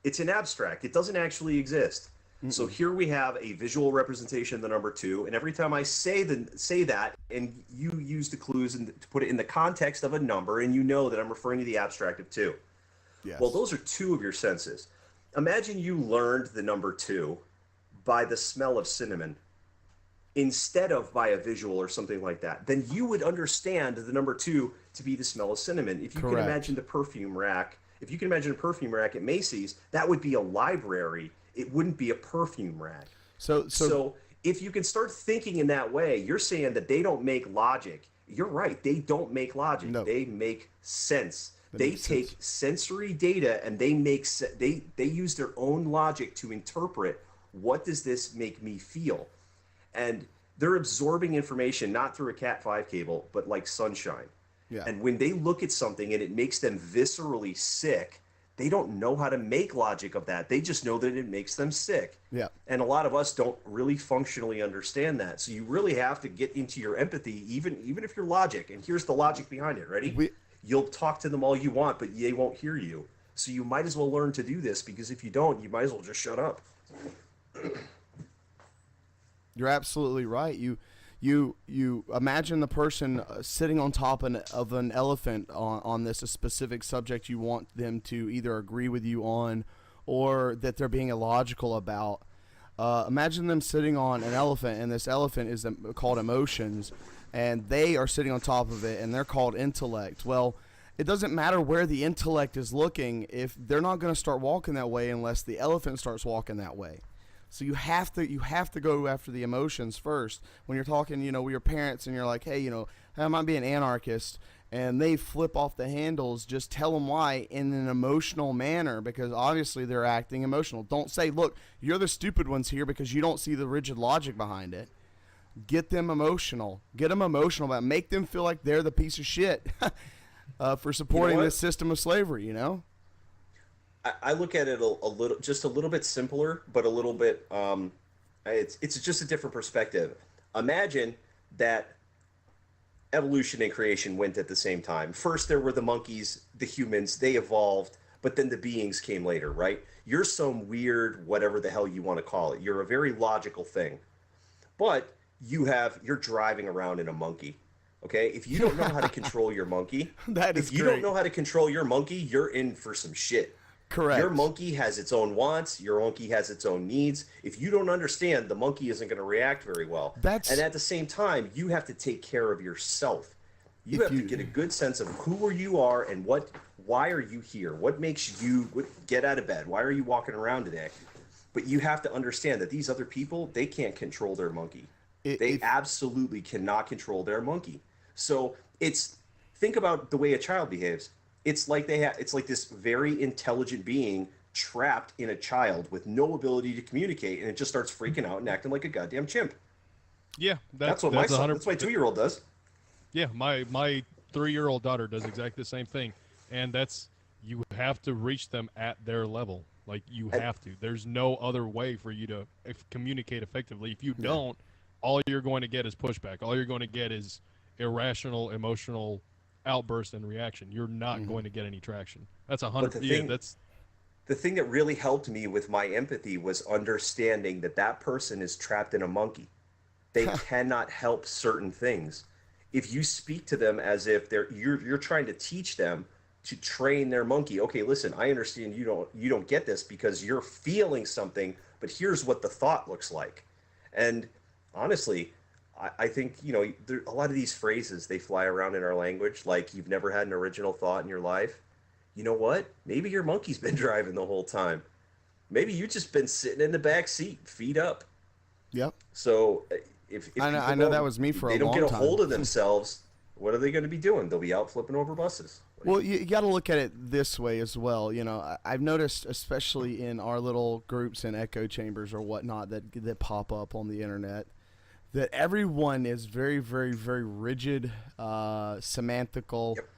[SPEAKER 7] It's an abstract. It doesn't actually exist. So here we have a visual representation of the number 2, and every time I say that, and you use the clues to put it in the context of a number, and you know that I'm referring to the abstract of 2.
[SPEAKER 5] Yes.
[SPEAKER 7] Well, those are 2 of your senses. Imagine you learned the number 2 by the smell of cinnamon instead of by a visual or something like that. Then you would understand the number 2 to be the smell of cinnamon. If you can imagine the perfume rack, if you can imagine a perfume rack at Macy's, that would be a library. It wouldn't be a perfume rack. So if you can start thinking in that way, you're saying that they don't make logic. You're right. They don't make logic.
[SPEAKER 5] No.
[SPEAKER 7] They make sense. They take sensory data and they use their own logic to interpret, what does this make me feel? And they're absorbing information not through a Cat5 cable, but like sunshine.
[SPEAKER 5] Yeah.
[SPEAKER 7] And when they look at something and it makes them viscerally sick, they don't know how to make logic of that. They just know that it makes them sick.
[SPEAKER 5] Yeah.
[SPEAKER 7] And a lot of us don't really functionally understand that. So you really have to get into your empathy, even if you're logic. And here's the logic behind it. Ready? You'll talk to them all you want, but they won't hear you. So you might as well learn to do this, because if you don't, you might as well just shut up.
[SPEAKER 5] You're absolutely right. You imagine the person sitting on top of an elephant on this a specific subject you want them to either agree with you on or that they're being illogical about. Imagine them sitting on an elephant, and this elephant is called emotions, and they are sitting on top of it, and they're called intellect. Well, it doesn't matter where the intellect is looking if they're not going to start walking that way unless the elephant starts walking that way. So you have to go after the emotions first. When you're talking, with your parents, and you're like, hey, I might be an anarchist, and they flip off the handles, just tell them why in an emotional manner, because obviously they're acting emotional. Don't say, look, you're the stupid ones here because you don't see the rigid logic behind it. Get them emotional. Get them emotional about it. Make them feel like they're the piece of shit for supporting this system of slavery, I look at it a little bit simpler, but a little bit, it's just a different perspective. Imagine that evolution and creation went at the same time. First, there were the monkeys, the humans, they evolved, but then the beings came later, right? You're some weird, whatever the hell you want to call it. You're a very logical thing, but you're driving around in a monkey. Okay, if you don't know how to control your monkey, don't know how to control your monkey, you're in for some shit. Correct.
[SPEAKER 7] Your monkey has its own wants. Your monkey has its own needs. If you don't understand, the monkey isn't going to react very well. And at the same time, you have to take care of yourself. You have to get a good sense of who you are and why are you here? What makes you get out of bed? Why are you walking around today? But you have to understand that these other people, they can't control their monkey. They absolutely cannot control their monkey. So think about the way a child behaves. It's like it's like this very intelligent being trapped in a child with no ability to communicate, and it just starts freaking out and acting like a goddamn chimp.
[SPEAKER 6] Yeah,
[SPEAKER 7] that's what that's my 2-year-old does.
[SPEAKER 6] Yeah, my 3-year-old daughter does exactly the same thing, and you have to reach them at their level. Like, you have to. There's no other way for you to communicate effectively. If you don't, all you're going to get is pushback. All you're going to get is irrational, emotional outburst and reaction. You're not going to get any traction. That's 100.
[SPEAKER 7] The thing that really helped me with my empathy was understanding that person is trapped in a monkey. They cannot help certain things. If you speak to them as if you're trying to teach them to train their monkey. Okay, listen, I understand you don't get this because you're feeling something, but here's what the thought looks like. And honestly, I think, there, a lot of these phrases, they fly around in our language, like you've never had an original thought in your life. You know what? Maybe your monkey's been driving the whole time. Maybe you've just been sitting in the back seat, feet up.
[SPEAKER 5] Yep.
[SPEAKER 7] So if
[SPEAKER 5] I know that was me for a long time.
[SPEAKER 7] They don't get a hold of themselves. What are they going to be doing? They'll be out flipping over buses.
[SPEAKER 5] Well, you got to look at it this way as well. You know, I've noticed, especially in our little groups and echo chambers or whatnot that pop up on the internet, that everyone is very, very, very rigid, semantical,
[SPEAKER 7] Yep.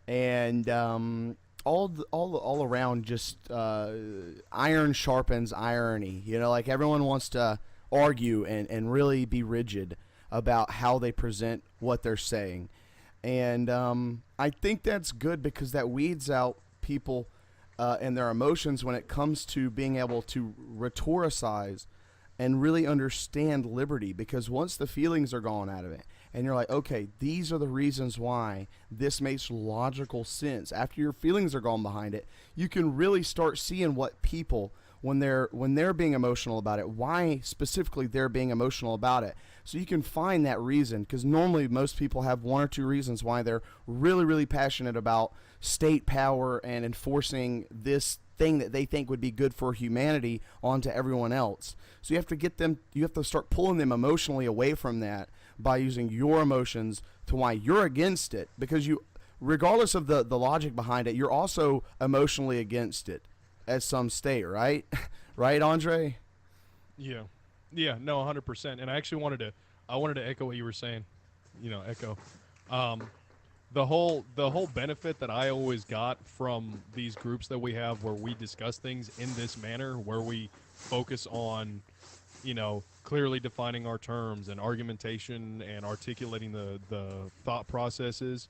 [SPEAKER 5] and all around just iron sharpens irony. You know, like everyone wants to argue and really be rigid about how they present what they're saying. And I think that's good because that weeds out people and their emotions when it comes to being able to rhetoricize and really understand liberty. Because once the feelings are gone out of it and you're like, okay, these are the reasons why this makes logical sense. After your feelings are gone behind it, you can really start seeing what people, when they're being emotional about it, why specifically they're being emotional about it. So you can find that reason, because normally most people have one or two reasons why they're really, really passionate about state power and enforcing this thing that they think would be good for humanity onto everyone else. So you have to start pulling them emotionally away from that by using your emotions to why you're against it, because you, regardless of the logic behind it, you're also emotionally against it at some state, right? Right, Andre?
[SPEAKER 6] Yeah. Yeah, no, 100%. And I actually wanted to echo what you were saying. You know, echo. The whole benefit that I always got from these groups that we have where we discuss things in this manner, where we focus on, you know, clearly defining our terms and argumentation and articulating the thought processes,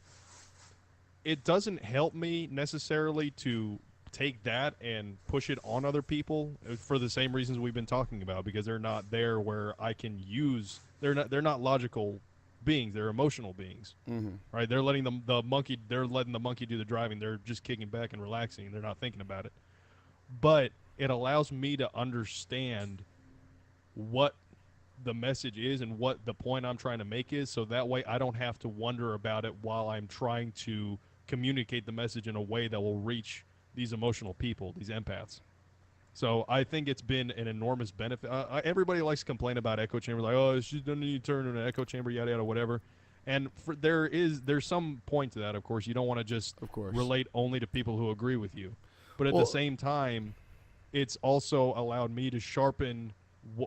[SPEAKER 6] it doesn't help me necessarily to take that and push it on other people for the same reasons we've been talking about, because they're not there where I can use, they're not logical beings, they're emotional beings.
[SPEAKER 5] Mm-hmm.
[SPEAKER 6] Right? They're letting the monkey do the driving. They're just kicking back and relaxing. They're not thinking about it. But it allows me to understand what the message is and what the point I'm trying to make is, so that way I don't have to wonder about it while I'm trying to communicate the message in a way that will reach these emotional people, these empaths. So I think it's been an enormous benefit. Everybody likes to complain about echo chamber, like, oh, she doesn't need to turn into an echo chamber, yada yada, whatever. And there's some point to that. Of course, you don't want to just relate only to people who agree with you, but at the same time, it's also allowed me to sharpen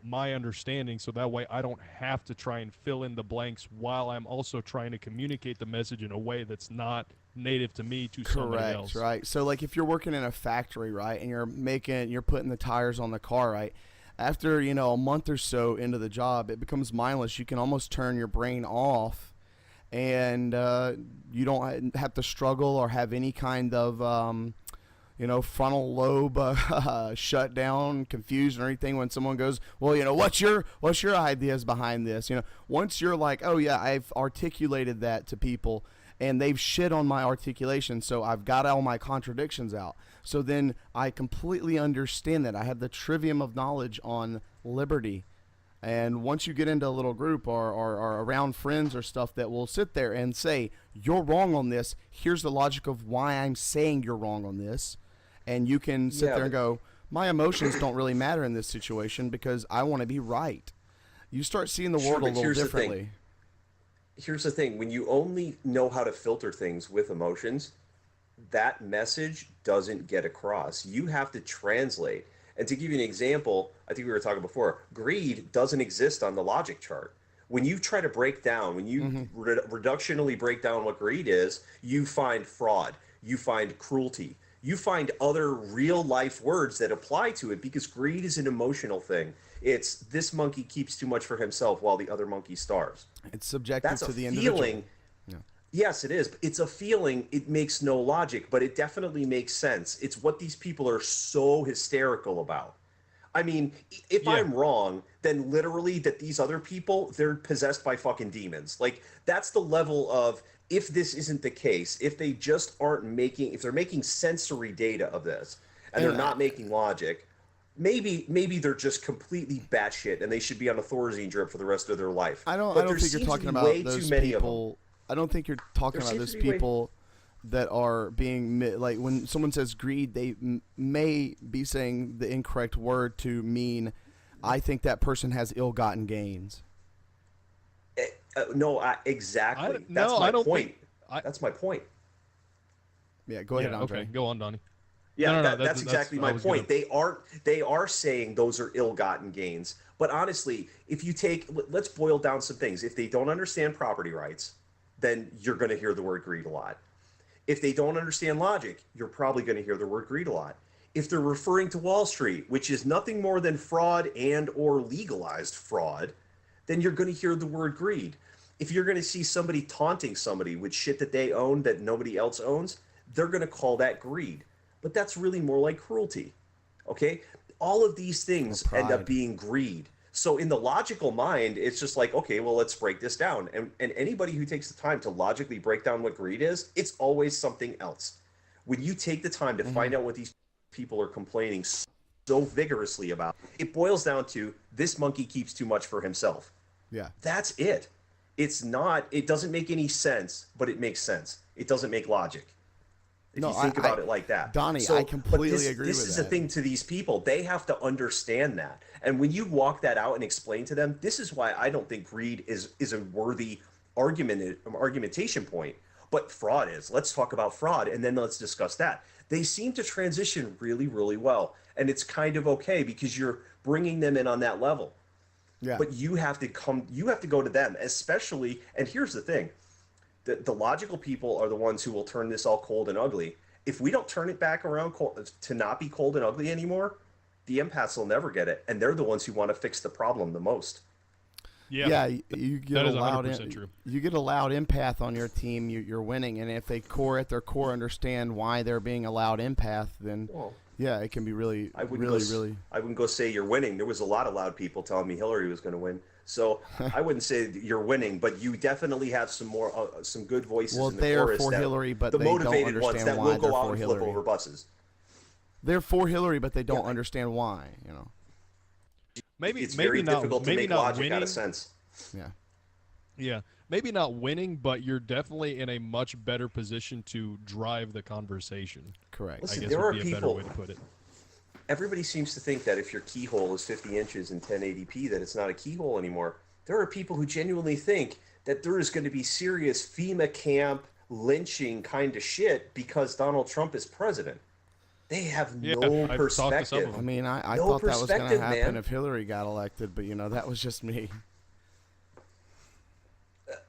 [SPEAKER 6] my understanding, so that way I don't have to try and fill in the blanks while I'm also trying to communicate the message in a way that's not native to me to somebody else.
[SPEAKER 5] Correct, right? So like if you're working in a factory, right, and you're putting the tires on the car, right, after, you know, a month or so into the job, it becomes mindless. You can almost turn your brain off, and you don't have to struggle or have any kind of frontal lobe shut down, confusion, or anything when someone goes, well, you know, what's your ideas behind this? You know, once you're like, oh yeah, I've articulated that to people and they've shit on my articulation, so I've got all my contradictions out. So then I completely understand that. I have the trivium of knowledge on liberty. And once you get into a little group or around friends or stuff that will sit there and say, you're wrong on this, here's the logic of why I'm saying you're wrong on this. And you can sit there and go, my emotions don't really matter in this situation because I want to be right. You start seeing the world a little differently.
[SPEAKER 7] Here's the thing. When you only know how to filter things with emotions, that message doesn't get across. You have to translate. And to give you an example, I think we were talking before, greed doesn't exist on the logic chart. When you try to break down, when you reductionally break down what greed is, you find fraud, you find cruelty, you find other real life words that apply to it, because greed is an emotional thing. It's this monkey keeps too much for himself while the other monkey starves.
[SPEAKER 5] It's subjective to the
[SPEAKER 7] individual.
[SPEAKER 5] individual.
[SPEAKER 7] Yeah. Yes, it is. It's a feeling. It makes no logic, but it definitely makes sense. It's what these people are so hysterical about. I mean, if I'm wrong, then literally that these other people, they're possessed by fucking demons. Like, that's the level of, if this isn't the case, if they just aren't making, if they're making sensory data of this and they're not making logic, maybe they're just completely batshit and they should be on a Thorazine drip for the rest of their life.
[SPEAKER 5] I don't think you're talking about those people. I don't think you're talking about those people that are being, like, when someone says greed, they may be saying the incorrect word to mean, I think that person has ill-gotten gains.
[SPEAKER 7] No, exactly.
[SPEAKER 6] No, I don't
[SPEAKER 7] point.
[SPEAKER 6] think.
[SPEAKER 7] That's my point.
[SPEAKER 5] Yeah, go ahead,
[SPEAKER 6] Yeah,
[SPEAKER 5] Andre.
[SPEAKER 6] okay, go on, Donnie.
[SPEAKER 7] Yeah,
[SPEAKER 6] No,
[SPEAKER 7] that's exactly my point. They are saying those are ill-gotten gains. But honestly, if you let's boil down some things. If they don't understand property rights, then you're going to hear the word greed a lot. If they don't understand logic, you're probably going to hear the word greed a lot. If they're referring to Wall Street, which is nothing more than fraud and or legalized fraud, then you're going to hear the word greed. If you're going to see somebody taunting somebody with shit that they own that nobody else owns, they're going to call that greed. But that's really more like cruelty. Okay? All of these things end up being greed. So in the logical mind, it's just like, okay, well, let's break this down. And anybody who takes the time to logically break down what greed is, it's always something else. When you take the time to find out what these people are complaining so vigorously about, it boils down to this monkey keeps too much for himself.
[SPEAKER 5] Yeah.
[SPEAKER 7] That's it. It doesn't make any sense, but it makes sense. It doesn't make logic. If you think about it like that.
[SPEAKER 5] Donnie, I completely agree with that.
[SPEAKER 7] This is the thing to these people. They have to understand that. And when you walk that out and explain to them, this is why I don't think greed is a worthy argumentation point. But fraud is. Let's talk about fraud, and then let's discuss that. They seem to transition really, really well. And it's kind of okay because you're bringing them in on that level.
[SPEAKER 5] Yeah.
[SPEAKER 7] But you have to go to them, especially, and here's the thing. The logical people are the ones who will turn this all cold and ugly. If we don't turn it back around to not be cold and ugly anymore, the empaths will never get it, and they're the ones who want to fix the problem the most.
[SPEAKER 5] Yeah, you get
[SPEAKER 6] that
[SPEAKER 5] a
[SPEAKER 6] is
[SPEAKER 5] loud
[SPEAKER 6] 100% true.
[SPEAKER 5] You get a loud empath on your team, you're winning, and if they at their core understand why they're being a loud empath, then yeah, it can be really.
[SPEAKER 7] I wouldn't go say you're winning. There was a lot of loud people telling me Hillary was going to win. So I wouldn't say you're winning, but you definitely have some good voices in the chorus.
[SPEAKER 5] Well, they're for Hillary, but
[SPEAKER 7] the
[SPEAKER 5] they don't
[SPEAKER 7] motivated
[SPEAKER 5] understand
[SPEAKER 7] ones that
[SPEAKER 5] why
[SPEAKER 7] will go
[SPEAKER 5] they're
[SPEAKER 7] out
[SPEAKER 5] for
[SPEAKER 7] and
[SPEAKER 5] Hillary.
[SPEAKER 7] flip over buses.
[SPEAKER 5] They're for Hillary, but they don't understand why. You know,
[SPEAKER 7] It's very difficult to make logic out of sense.
[SPEAKER 6] Yeah, maybe not winning, but you're definitely in a much better position to drive the conversation.
[SPEAKER 5] Correct.
[SPEAKER 7] Listen,
[SPEAKER 6] I guess
[SPEAKER 7] there
[SPEAKER 6] would
[SPEAKER 7] are
[SPEAKER 6] be a
[SPEAKER 7] people.
[SPEAKER 6] better way to put it.
[SPEAKER 7] Everybody seems to think that if your keyhole is 50 inches in 1080p, that it's not a keyhole anymore. There are people who genuinely think that there is going to be serious FEMA camp lynching kind of shit because Donald Trump is president. They have no perspective.
[SPEAKER 5] I mean, I
[SPEAKER 7] No
[SPEAKER 5] thought that was going to
[SPEAKER 7] perspective,
[SPEAKER 5] happen
[SPEAKER 7] man.
[SPEAKER 5] if Hillary got elected, but that was just me.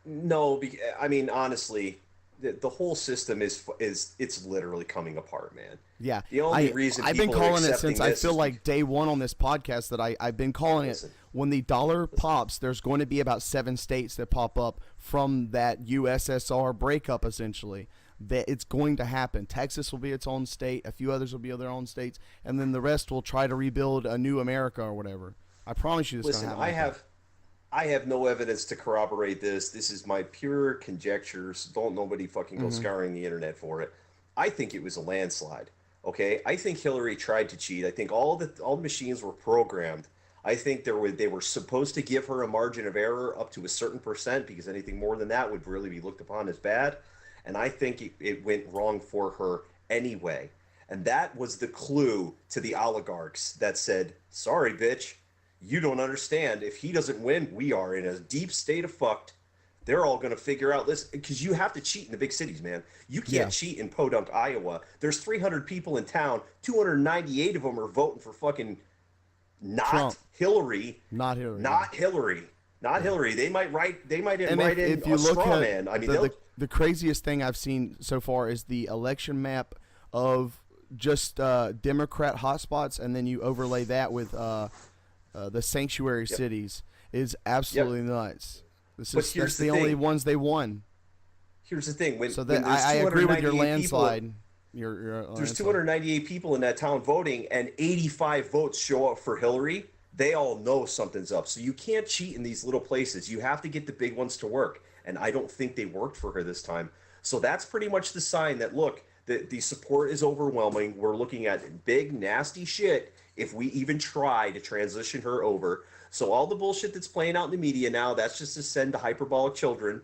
[SPEAKER 7] No, I mean, honestly, the whole system is it's literally coming apart, man.
[SPEAKER 5] Yeah,
[SPEAKER 7] the only reason
[SPEAKER 5] I've been
[SPEAKER 7] people are
[SPEAKER 5] calling it
[SPEAKER 7] accepting
[SPEAKER 5] since I
[SPEAKER 7] this
[SPEAKER 5] feel
[SPEAKER 7] is
[SPEAKER 5] like day one on this podcast that I've been calling it. When the dollar pops, there's going to be about 7 states that pop up from that USSR breakup, essentially. That it's going to happen. Texas will be its own state. A few others will be their own states, and then the rest will try to rebuild a new America or whatever. I promise you, this is going to happen.
[SPEAKER 7] I have no evidence to corroborate this. This is my pure conjectures. Don't nobody fucking go scouring the internet for it. I think it was a landslide. Okay, I think Hillary tried to cheat. I think all the machines were programmed. I think they were supposed to give her a margin of error up to a certain percent because anything more than that would really be looked upon as bad. And I think it went wrong for her anyway. And that was the clue to the oligarchs that said, sorry, bitch, you don't understand. If he doesn't win, we are in a deep state of fucked. They're all going to figure out this because you have to cheat in the big cities, man. You can't cheat in Podunk, Iowa. There's 300 people in town. 298 of them are voting for fucking not
[SPEAKER 5] Trump.
[SPEAKER 7] Hillary.
[SPEAKER 5] Not Hillary.
[SPEAKER 7] Not Hillary. Not Hillary. They might write. They might
[SPEAKER 5] And
[SPEAKER 7] write
[SPEAKER 5] if
[SPEAKER 7] in
[SPEAKER 5] you
[SPEAKER 7] a
[SPEAKER 5] look
[SPEAKER 7] straw
[SPEAKER 5] at
[SPEAKER 7] man. I mean,
[SPEAKER 5] the craziest thing I've seen so far is the election map of just Democrat hotspots, and then you overlay that with the sanctuary cities is absolutely nuts. That's the only ones they won.
[SPEAKER 7] Here's the thing.
[SPEAKER 5] So that I agree with your landslide.
[SPEAKER 7] There's 298 people in that town voting, and 85 votes show up for Hillary. They all know something's up. So you can't cheat in these little places. You have to get the big ones to work. And I don't think they worked for her this time. So that's pretty much the sign that, look, the support is overwhelming. We're looking at big, nasty shit if we even try to transition her over. So all the bullshit that's playing out in the media now, that's just to send to hyperbolic children,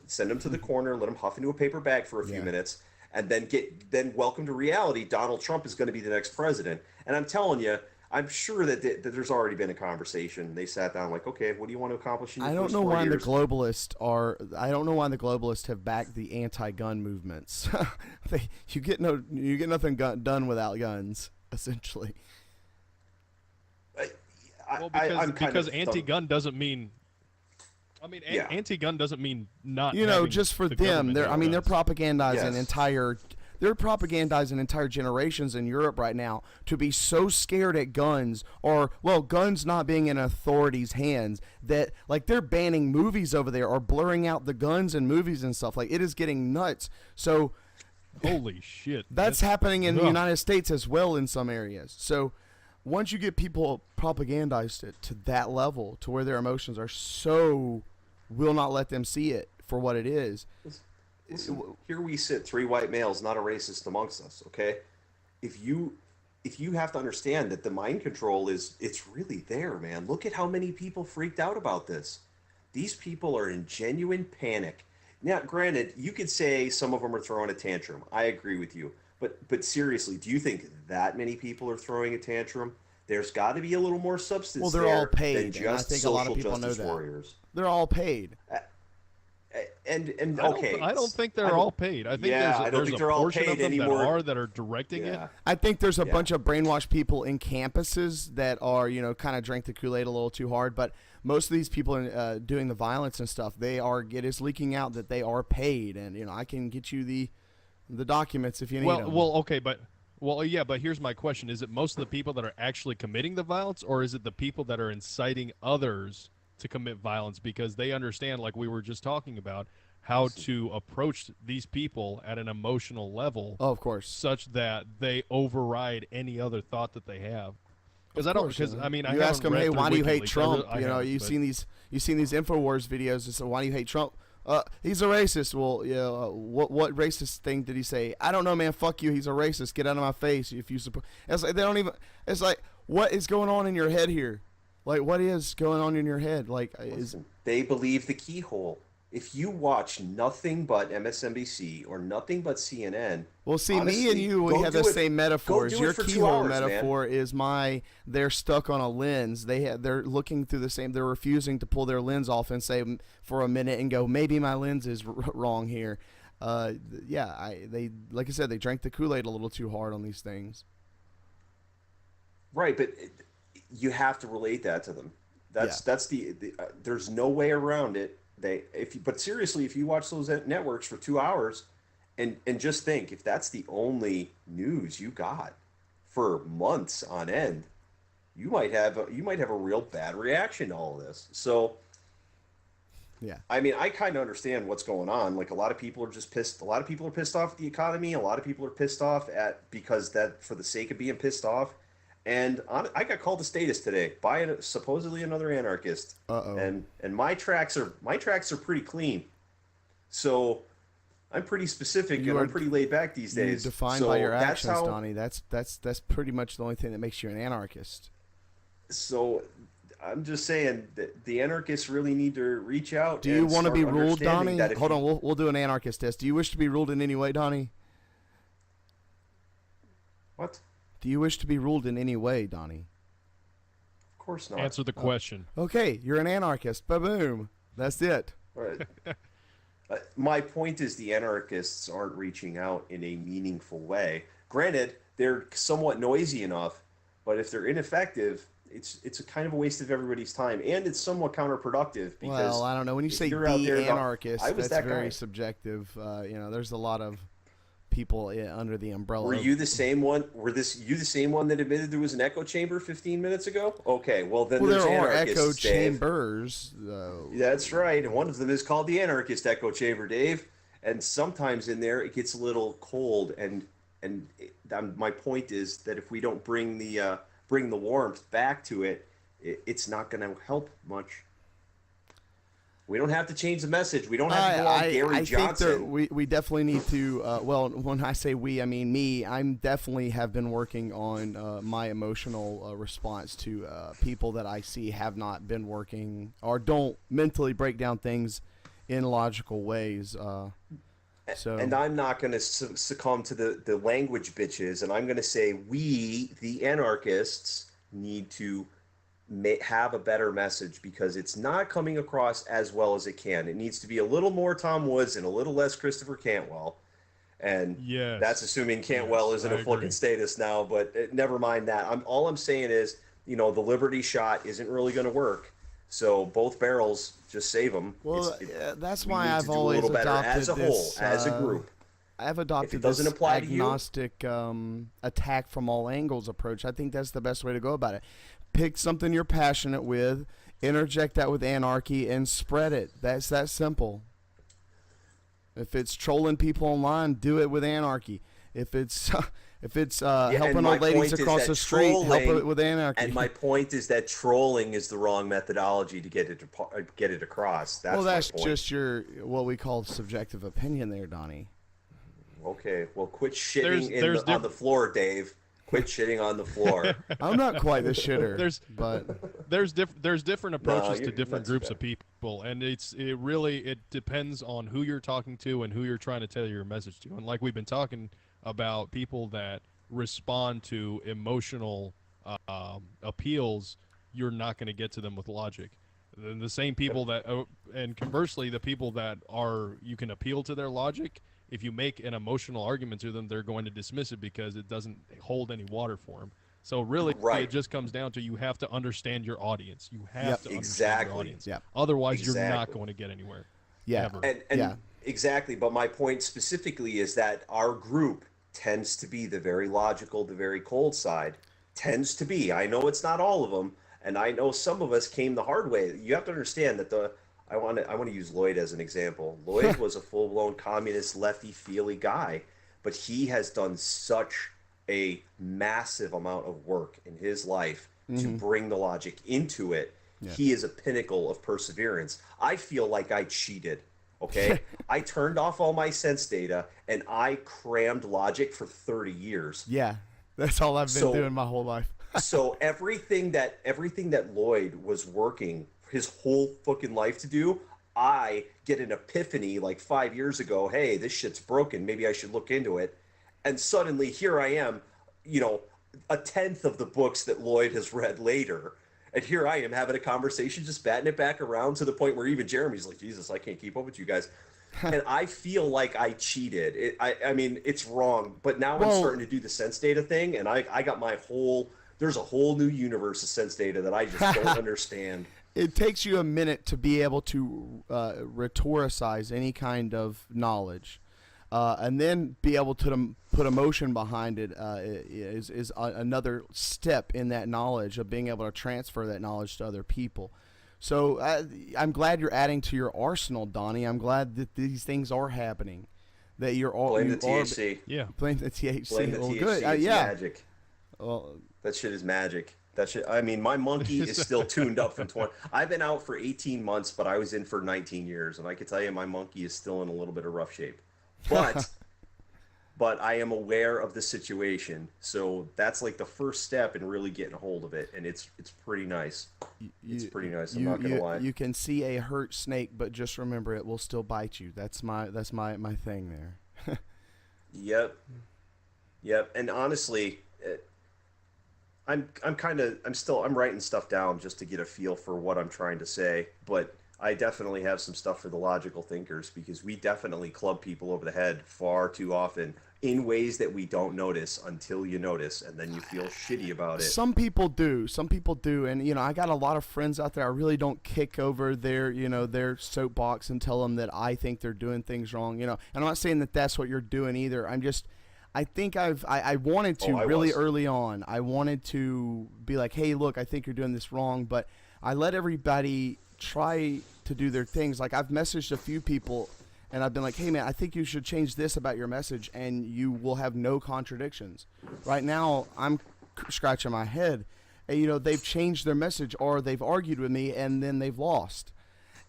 [SPEAKER 7] send them to the corner, let them huff into a paper bag for a few minutes, and then welcome to reality. Donald Trump is going to be the next president. And I'm telling you, I'm sure that there's already been a conversation. They sat down like, okay, what do you want to accomplish in your
[SPEAKER 5] I don't
[SPEAKER 7] first
[SPEAKER 5] know
[SPEAKER 7] 4
[SPEAKER 5] why the
[SPEAKER 7] years?
[SPEAKER 5] globalists are. I don't know why the globalists have backed the anti-gun movements. You get nothing done without guns, essentially.
[SPEAKER 6] Well,
[SPEAKER 7] I'm
[SPEAKER 6] because anti-gun doesn't mean. I mean,
[SPEAKER 7] Yeah.
[SPEAKER 6] anti-gun doesn't mean not.
[SPEAKER 5] You know,
[SPEAKER 6] having
[SPEAKER 5] just for
[SPEAKER 6] the
[SPEAKER 5] them,
[SPEAKER 6] government
[SPEAKER 5] they're.
[SPEAKER 6] have
[SPEAKER 5] I mean, they're
[SPEAKER 6] guns.
[SPEAKER 5] propagandizing
[SPEAKER 7] Yes.
[SPEAKER 5] entire. They're propagandizing entire generations in Europe right now to be so scared at guns, or well, guns not being in authorities' hands, that like they're banning movies over there or blurring out the guns in movies and stuff. Like, it is getting nuts. So
[SPEAKER 6] Holy shit!
[SPEAKER 5] that's happening in the
[SPEAKER 6] ugh.
[SPEAKER 5] United States as well in some areas. So once you get people propagandized it to that level, to where their emotions are so will not let them see it for what it is.
[SPEAKER 7] Listen, here we sit, 3 white males, not a racist amongst us. Okay, if you have to understand that the mind control it's really there, man. Look at how many people freaked out about this. These people are in genuine panic. Now, granted, you could say some of them are throwing a tantrum. I agree with you. But seriously, do you think that many people are throwing a tantrum? There's got to be a little more substance.
[SPEAKER 5] Well, they're
[SPEAKER 7] there
[SPEAKER 5] all paid,
[SPEAKER 7] than
[SPEAKER 5] and
[SPEAKER 7] just
[SPEAKER 5] I think a lot of
[SPEAKER 7] social
[SPEAKER 5] people know
[SPEAKER 7] justice
[SPEAKER 5] that.
[SPEAKER 7] warriors.
[SPEAKER 5] They're all paid.
[SPEAKER 7] And
[SPEAKER 6] I don't think they're all paid. I think
[SPEAKER 7] Yeah, I don't
[SPEAKER 6] there's
[SPEAKER 7] think
[SPEAKER 6] a
[SPEAKER 7] they're all
[SPEAKER 6] portion
[SPEAKER 7] paid
[SPEAKER 6] of them
[SPEAKER 7] anymore.
[SPEAKER 6] that are directing it.
[SPEAKER 7] Yeah.
[SPEAKER 5] I think there's a
[SPEAKER 7] Yeah.
[SPEAKER 5] bunch of brainwashed people in campuses that are, kind of drink the Kool-Aid a little too hard. But most of these people doing the violence and stuff, it is leaking out that they are paid. And, I can get you the documents if you need them.
[SPEAKER 6] Okay, but here's my question: is it most of the people that are actually committing the violence, or is it the people that are inciting others to commit violence because they understand, like we were just talking about, how to approach these people at an emotional level,
[SPEAKER 5] Oh, of course.
[SPEAKER 6] such that they override any other thought that they have? Because I mean, I
[SPEAKER 5] you ask them,
[SPEAKER 6] haven't read
[SPEAKER 5] hey,
[SPEAKER 6] through
[SPEAKER 5] why do you hate
[SPEAKER 6] WikiLeaks.
[SPEAKER 5] Trump?
[SPEAKER 6] I haven't,
[SPEAKER 5] You've
[SPEAKER 6] but-
[SPEAKER 5] seen these Infowars videos. And so why do you hate Trump? He's a racist. Well, what racist thing did he say? I don't know, man. Fuck you. He's a racist. Get out of my face. If you support, it's like they don't even. It's like, what is going on in your head here? Like, what is going on in your head? Like,
[SPEAKER 7] Listen, they believe the keyhole. If you watch nothing but MSNBC or nothing but CNN,
[SPEAKER 5] well, see,
[SPEAKER 7] honestly,
[SPEAKER 5] me and you, we
[SPEAKER 7] go
[SPEAKER 5] have
[SPEAKER 7] do
[SPEAKER 5] the
[SPEAKER 7] it-
[SPEAKER 5] same
[SPEAKER 7] go
[SPEAKER 5] metaphors.
[SPEAKER 7] do it
[SPEAKER 5] Your
[SPEAKER 7] for 2
[SPEAKER 5] keyhole
[SPEAKER 7] hours, man.
[SPEAKER 5] metaphor is they're stuck on a lens. They're looking through the same. They're refusing to pull their lens off and say for a minute and go, maybe my lens is wrong here. They like I said, they drank the Kool-Aid a little too hard on these things.
[SPEAKER 7] Right, but you have to relate that to them. That's there's no way around it. But seriously, if you watch those networks for 2 hours, and just think, if that's the only news you got for months on end, you might have a real bad reaction to all of this. So,
[SPEAKER 5] Yeah.
[SPEAKER 7] I mean, I kind of understand what's going on. Like, a lot of people are just pissed. A lot of people are pissed off at the economy. A lot of people are pissed off because that for the sake of being pissed off. And I got called a statist today by supposedly another anarchist.
[SPEAKER 5] Uh-oh.
[SPEAKER 7] And my tracks are pretty clean. So I'm pretty specific and I'm pretty laid back these days.
[SPEAKER 5] You're defined
[SPEAKER 7] so
[SPEAKER 5] by your
[SPEAKER 7] that's
[SPEAKER 5] actions,
[SPEAKER 7] how,
[SPEAKER 5] Donnie. That's pretty much the only thing that makes you an anarchist.
[SPEAKER 7] So I'm just saying that the anarchists really need to reach out.
[SPEAKER 5] Do you want to be ruled, Donnie?
[SPEAKER 7] Hold
[SPEAKER 5] Hold on, we'll do an anarchist test. Do you wish to be ruled in any way, Donnie?
[SPEAKER 7] What?
[SPEAKER 5] Do you wish to be ruled in any way, Donnie?
[SPEAKER 7] Of course not.
[SPEAKER 6] Answer the question.
[SPEAKER 5] Okay, you're an anarchist. Ba-boom. That's it.
[SPEAKER 7] All right. My point is the anarchists aren't reaching out in a meaningful way. Granted, they're somewhat noisy enough, but if they're ineffective, it's a kind of a waste of everybody's time, and it's somewhat counterproductive. Because
[SPEAKER 5] Well, I don't know. When you
[SPEAKER 7] if
[SPEAKER 5] say
[SPEAKER 7] you're out
[SPEAKER 5] the
[SPEAKER 7] there,
[SPEAKER 5] anarchist,
[SPEAKER 7] I was
[SPEAKER 5] that's
[SPEAKER 7] that
[SPEAKER 5] very
[SPEAKER 7] guy.
[SPEAKER 5] subjective. There's a lot of people under the umbrella.
[SPEAKER 7] Were you the same one? You the same one that admitted there was an echo chamber 15 minutes ago? Okay, well then
[SPEAKER 5] Well,
[SPEAKER 7] there's
[SPEAKER 5] there are
[SPEAKER 7] anarchists,
[SPEAKER 5] echo
[SPEAKER 7] Dave.
[SPEAKER 5] chambers.
[SPEAKER 7] That's right, and one of them is called the anarchist echo chamber, Dave. And sometimes in there it gets a little cold, my point is that if we don't bring the warmth back to it, it's not going to help much. We don't have to change the message. We don't have to go on Gary Johnson.
[SPEAKER 5] Think we definitely need to. When I say we, I mean me. I'm definitely have been working on my emotional response to people that I see have not been working or don't mentally break down things in logical ways.
[SPEAKER 7] And I'm not going to succumb to the language bitches, and I'm going to say we, the anarchists, need to have a better message, because it's not coming across as well as it can. It needs to be a little more Tom Woods and a little less Christopher Cantwell. And
[SPEAKER 6] Yes.
[SPEAKER 7] that's assuming Cantwell
[SPEAKER 6] Yes,
[SPEAKER 7] isn't
[SPEAKER 6] I
[SPEAKER 7] a fucking
[SPEAKER 6] agree.
[SPEAKER 7] status now, but never mind that. All I'm saying is, you know, the Liberty shot isn't really going to work. So both barrels, just save them.
[SPEAKER 5] Well, that's
[SPEAKER 7] we
[SPEAKER 5] why
[SPEAKER 7] need
[SPEAKER 5] I've
[SPEAKER 7] to do a
[SPEAKER 5] always
[SPEAKER 7] little better
[SPEAKER 5] adopted
[SPEAKER 7] as a
[SPEAKER 5] this,
[SPEAKER 7] whole, as a group.
[SPEAKER 5] I've adopted
[SPEAKER 7] If it doesn't
[SPEAKER 5] this
[SPEAKER 7] apply to you-
[SPEAKER 5] agnostic attack from all angles approach. I think that's the best way to go about it. Pick something you're passionate with, interject that with anarchy, and spread it. That's that simple. If it's trolling people online, do it with anarchy. If it's helping old ladies across the street, help it with anarchy.
[SPEAKER 7] And my point is that trolling is the wrong methodology to get it across. That's
[SPEAKER 5] well, that's
[SPEAKER 7] my point.
[SPEAKER 5] just your what we call subjective opinion there, Donnie.
[SPEAKER 7] Okay, well, quit shitting on the floor, Dave. Quit shitting on the floor.
[SPEAKER 5] I'm not quite the shitter.
[SPEAKER 6] There's different approaches
[SPEAKER 7] you're
[SPEAKER 6] to different
[SPEAKER 7] not too
[SPEAKER 6] groups
[SPEAKER 7] bad.
[SPEAKER 6] of people, and it really depends on who you're talking to and who you're trying to tell your message to. And like we've been talking about, people that respond to emotional appeals, you're not going to get to them with logic. Then the same people that, and conversely, the people that you can appeal to their logic. If you make an emotional argument to them, they're going to dismiss it because it doesn't hold any water for them. So really,
[SPEAKER 7] Right.
[SPEAKER 6] it just comes down to you have to understand your audience. You have
[SPEAKER 5] Yep.
[SPEAKER 6] to understand
[SPEAKER 7] Exactly.
[SPEAKER 6] your audience.
[SPEAKER 5] Yep.
[SPEAKER 6] Otherwise, you're not
[SPEAKER 7] Exactly.
[SPEAKER 6] going to get anywhere.
[SPEAKER 5] Yeah.
[SPEAKER 6] Ever.
[SPEAKER 7] And
[SPEAKER 5] Yeah.
[SPEAKER 7] exactly, but my point specifically is that our group tends to be the very logical, the very cold side. Tends to be. I know it's not all of them, and I know some of us came the hard way. You have to understand that I want to use Lloyd as an example. Lloyd was a full-blown communist, lefty-feely guy, but he has done such a massive amount of work in his life to bring the logic into it. Yeah. He is a pinnacle of perseverance. I feel like I cheated. Okay, I turned off all my sense data and I crammed logic for 30 years.
[SPEAKER 5] Yeah, that's all I've been doing my whole life.
[SPEAKER 7] So everything that Lloyd was working his whole fucking life to do, I get an epiphany like 5 years ago. Hey, this shit's broken. Maybe I should look into it. And suddenly here I am, you know, a tenth of the books that Lloyd has read later. And here I am having a conversation, just batting it back around to the point where even Jeremy's like, Jesus, I can't keep up with you guys. And I feel like I cheated. I mean, it's wrong. But now I'm starting to do the sense data thing. And I got there's a whole new universe of sense data that I just don't understand.
[SPEAKER 5] It takes you a minute to be able to rhetoricize any kind of knowledge, and then be able to put emotion behind it is another step in that knowledge of being able to transfer that knowledge to other people. So I'm glad you're adding to your arsenal, Donnie. I'm glad that these things are happening. That you're all
[SPEAKER 7] blame the THC.
[SPEAKER 6] Yeah,
[SPEAKER 5] blame the THC.
[SPEAKER 7] Blame the
[SPEAKER 5] well,
[SPEAKER 7] THC.
[SPEAKER 5] good.
[SPEAKER 7] It's
[SPEAKER 5] Yeah.
[SPEAKER 7] magic.
[SPEAKER 5] Well,
[SPEAKER 7] That shit is magic. That shit. I mean, my monkey is still tuned up from 20. I've been out for 18 months, but I was in for 19 years, and I can tell you, my monkey is still in a little bit of rough shape. But, but I am aware of the situation, so that's like the first step in really getting a hold of it, and it's pretty nice. It's pretty nice. I'm not gonna lie.
[SPEAKER 5] You can see a hurt snake, but just remember, it will still bite you. That's my thing there.
[SPEAKER 7] Yep. And honestly, I'm writing stuff down just to get a feel for what I'm trying to say, but I definitely have some stuff for the logical thinkers, because we definitely club people over the head far too often in ways that we don't notice until you notice, and then you feel shitty about it.
[SPEAKER 5] Some people do, and you know, I got a lot of friends out there. I really don't kick over their soapbox and tell them that I think they're doing things wrong. You know, and I'm not saying that that's what you're doing either. I think I wanted to early on. I wanted to be like, hey, look, I think you're doing this wrong, but I let everybody try to do their things. Like, I've messaged a few people, and I've been like, hey, man, I think you should change this about your message, and you will have no contradictions. Right now, I'm scratching my head. And, you know, they've changed their message, or they've argued with me, and then they've lost.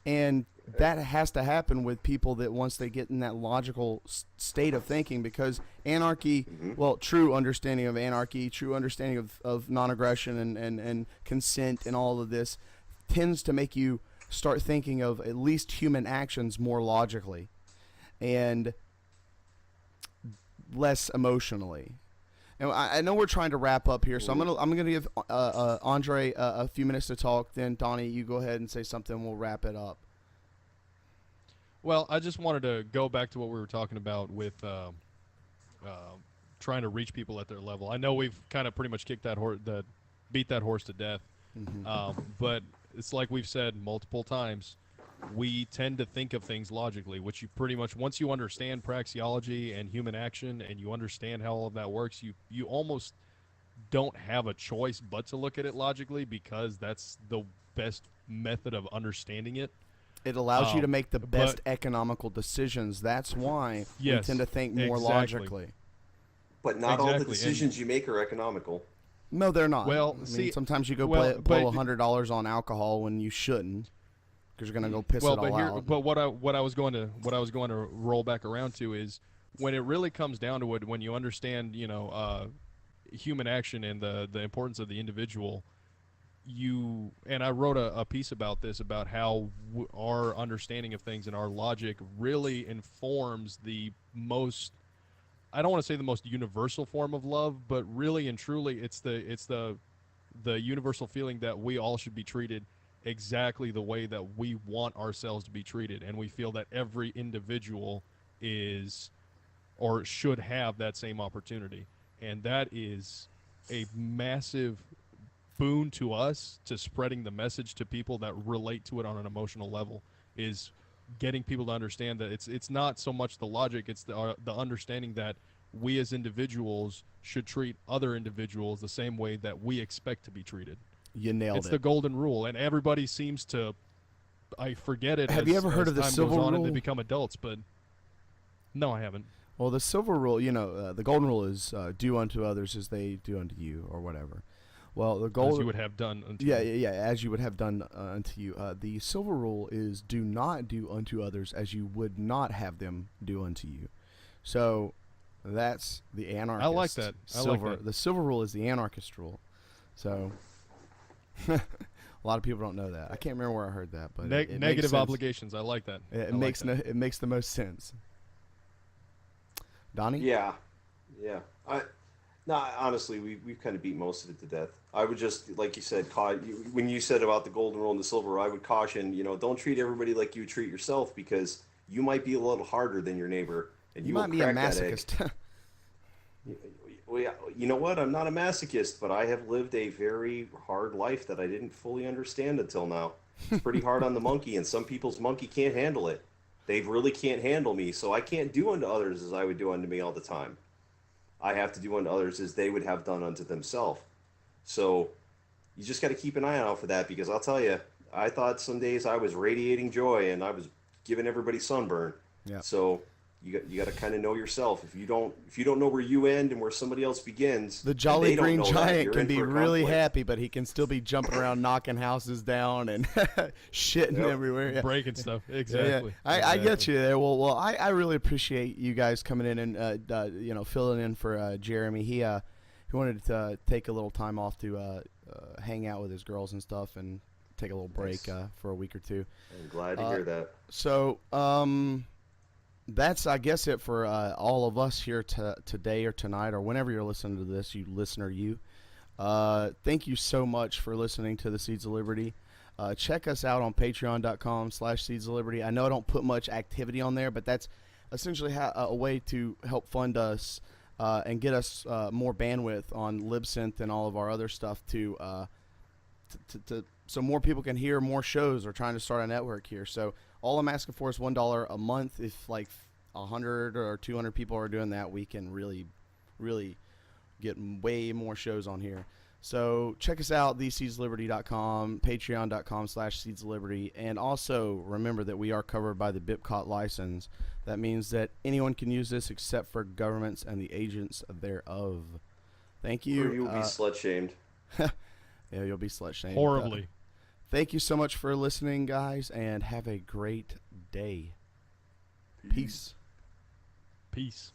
[SPEAKER 5] And that has to happen with people that once they get in that logical state of thinking, because anarchy, well, true understanding of anarchy, true understanding of non-aggression and consent and all of this tends to make you start thinking of at least human actions more logically and less emotionally. And I know we're trying to wrap up here, so I'm gonna give Andre a few minutes to talk. Then Donnie, you go ahead and say something. We'll wrap it up.
[SPEAKER 6] Well, I just wanted to go back to what we were talking about with trying to reach people at their level. I know we've kind of pretty much beat that horse to death, but it's like we've said multiple times. We tend to think of things logically, which you pretty much, once you understand praxeology and human action and you understand how all of that works, you almost don't have a choice but to look at it logically, because that's the best method of understanding it.
[SPEAKER 5] It allows you to make the best economical decisions. That's why we tend to think more logically.
[SPEAKER 7] But not all the decisions you make are economical.
[SPEAKER 5] No, they're not.
[SPEAKER 6] Well,
[SPEAKER 5] I mean, sometimes you go blow $100 on alcohol when you shouldn't, because you're gonna go piss it all out.
[SPEAKER 6] But what I was going to roll back around to is, when it really comes down to it, when you understand, human action and the importance of the individual, and I wrote a piece about this, about how our understanding of things and our logic really informs the most, I don't want to say the most universal form of love, but really and truly it's the universal feeling that we all should be treated exactly the way that we want ourselves to be treated, and we feel that every individual is or should have that same opportunity. And that is a massive boon to us, to spreading the message to people that relate to it on an emotional level, is getting people to understand that it's not so much the logic, it's the understanding that we as individuals should treat other individuals the same way that we expect to be treated.
[SPEAKER 5] You nailed it.
[SPEAKER 6] It's the golden rule, and everybody seems to, I forget it.
[SPEAKER 5] Have you ever heard of the silver rule?
[SPEAKER 6] And they become adults, but no, I haven't.
[SPEAKER 5] Well, the silver rule, the golden rule is do unto others as they do unto you, or whatever. Well, the golden,
[SPEAKER 6] as you would have done unto
[SPEAKER 5] you. Yeah, as you would have done unto you. The silver rule is do not do unto others as you would not have them do unto you. So that's the anarchist.
[SPEAKER 6] I like that.
[SPEAKER 5] The silver rule is the anarchist rule. So a lot of people don't know that. I can't remember where I heard that, but it
[SPEAKER 6] negative obligations. I like that.
[SPEAKER 5] It makes the most sense. Donnie?
[SPEAKER 7] Yeah. Honestly, we've kind of beat most of it to death. I would just, like you said, when you said about the golden rule and the silver rule, I would caution, don't treat everybody like you treat yourself, because you might be a little harder than your neighbor, and you might be a masochist. Well, you know what? I'm not a masochist, but I have lived a very hard life that I didn't fully understand until now. It's pretty hard on the monkey, and some people's monkey can't handle it. They really can't handle me, so I can't do unto others as I would do unto me all the time. I have to do unto others as they would have done unto themselves. So you just got to keep an eye out for that, because I'll tell you, I thought some days I was radiating joy and I was giving everybody sunburn.
[SPEAKER 5] Yeah.
[SPEAKER 7] So you got to kind of know yourself. If you don't know where you end and where somebody else begins,
[SPEAKER 5] the Jolly Green Giant can be really happy, but he can still be jumping around, knocking houses down and shitting everywhere,
[SPEAKER 6] breaking stuff. Exactly.
[SPEAKER 5] Yeah. I get you there. Well, I really appreciate you guys coming in and filling in for Jeremy. He wanted to take a little time off to hang out with his girls and stuff and take a little break for a week or two.
[SPEAKER 7] I'm glad to hear that.
[SPEAKER 5] So that's, I guess, it for all of us here today or tonight or whenever you're listening to this, you listener, you. Thank you so much for listening to the Seeds of Liberty. Check us out on patreon.com/Seeds of Liberty. I know I don't put much activity on there, but that's essentially a way to help fund us and get us more bandwidth on Libsynth and all of our other stuff to so more people can hear more shows. We're trying to start a network here. So all I'm asking for is $1 a month. If like 100 or 200 people are doing that, we can really, really get way more shows on here. So check us out, theseedsliberty.com, patreon.com/seedsliberty. And also remember that we are covered by the BIPCOT license. That means that anyone can use this except for governments and the agents thereof. Thank you.
[SPEAKER 7] Or you'll be slut-shamed.
[SPEAKER 5] Yeah, you'll be slut-shamed.
[SPEAKER 6] Horribly.
[SPEAKER 5] Thank you so much for listening, guys, and have a great day. Peace.
[SPEAKER 6] Peace.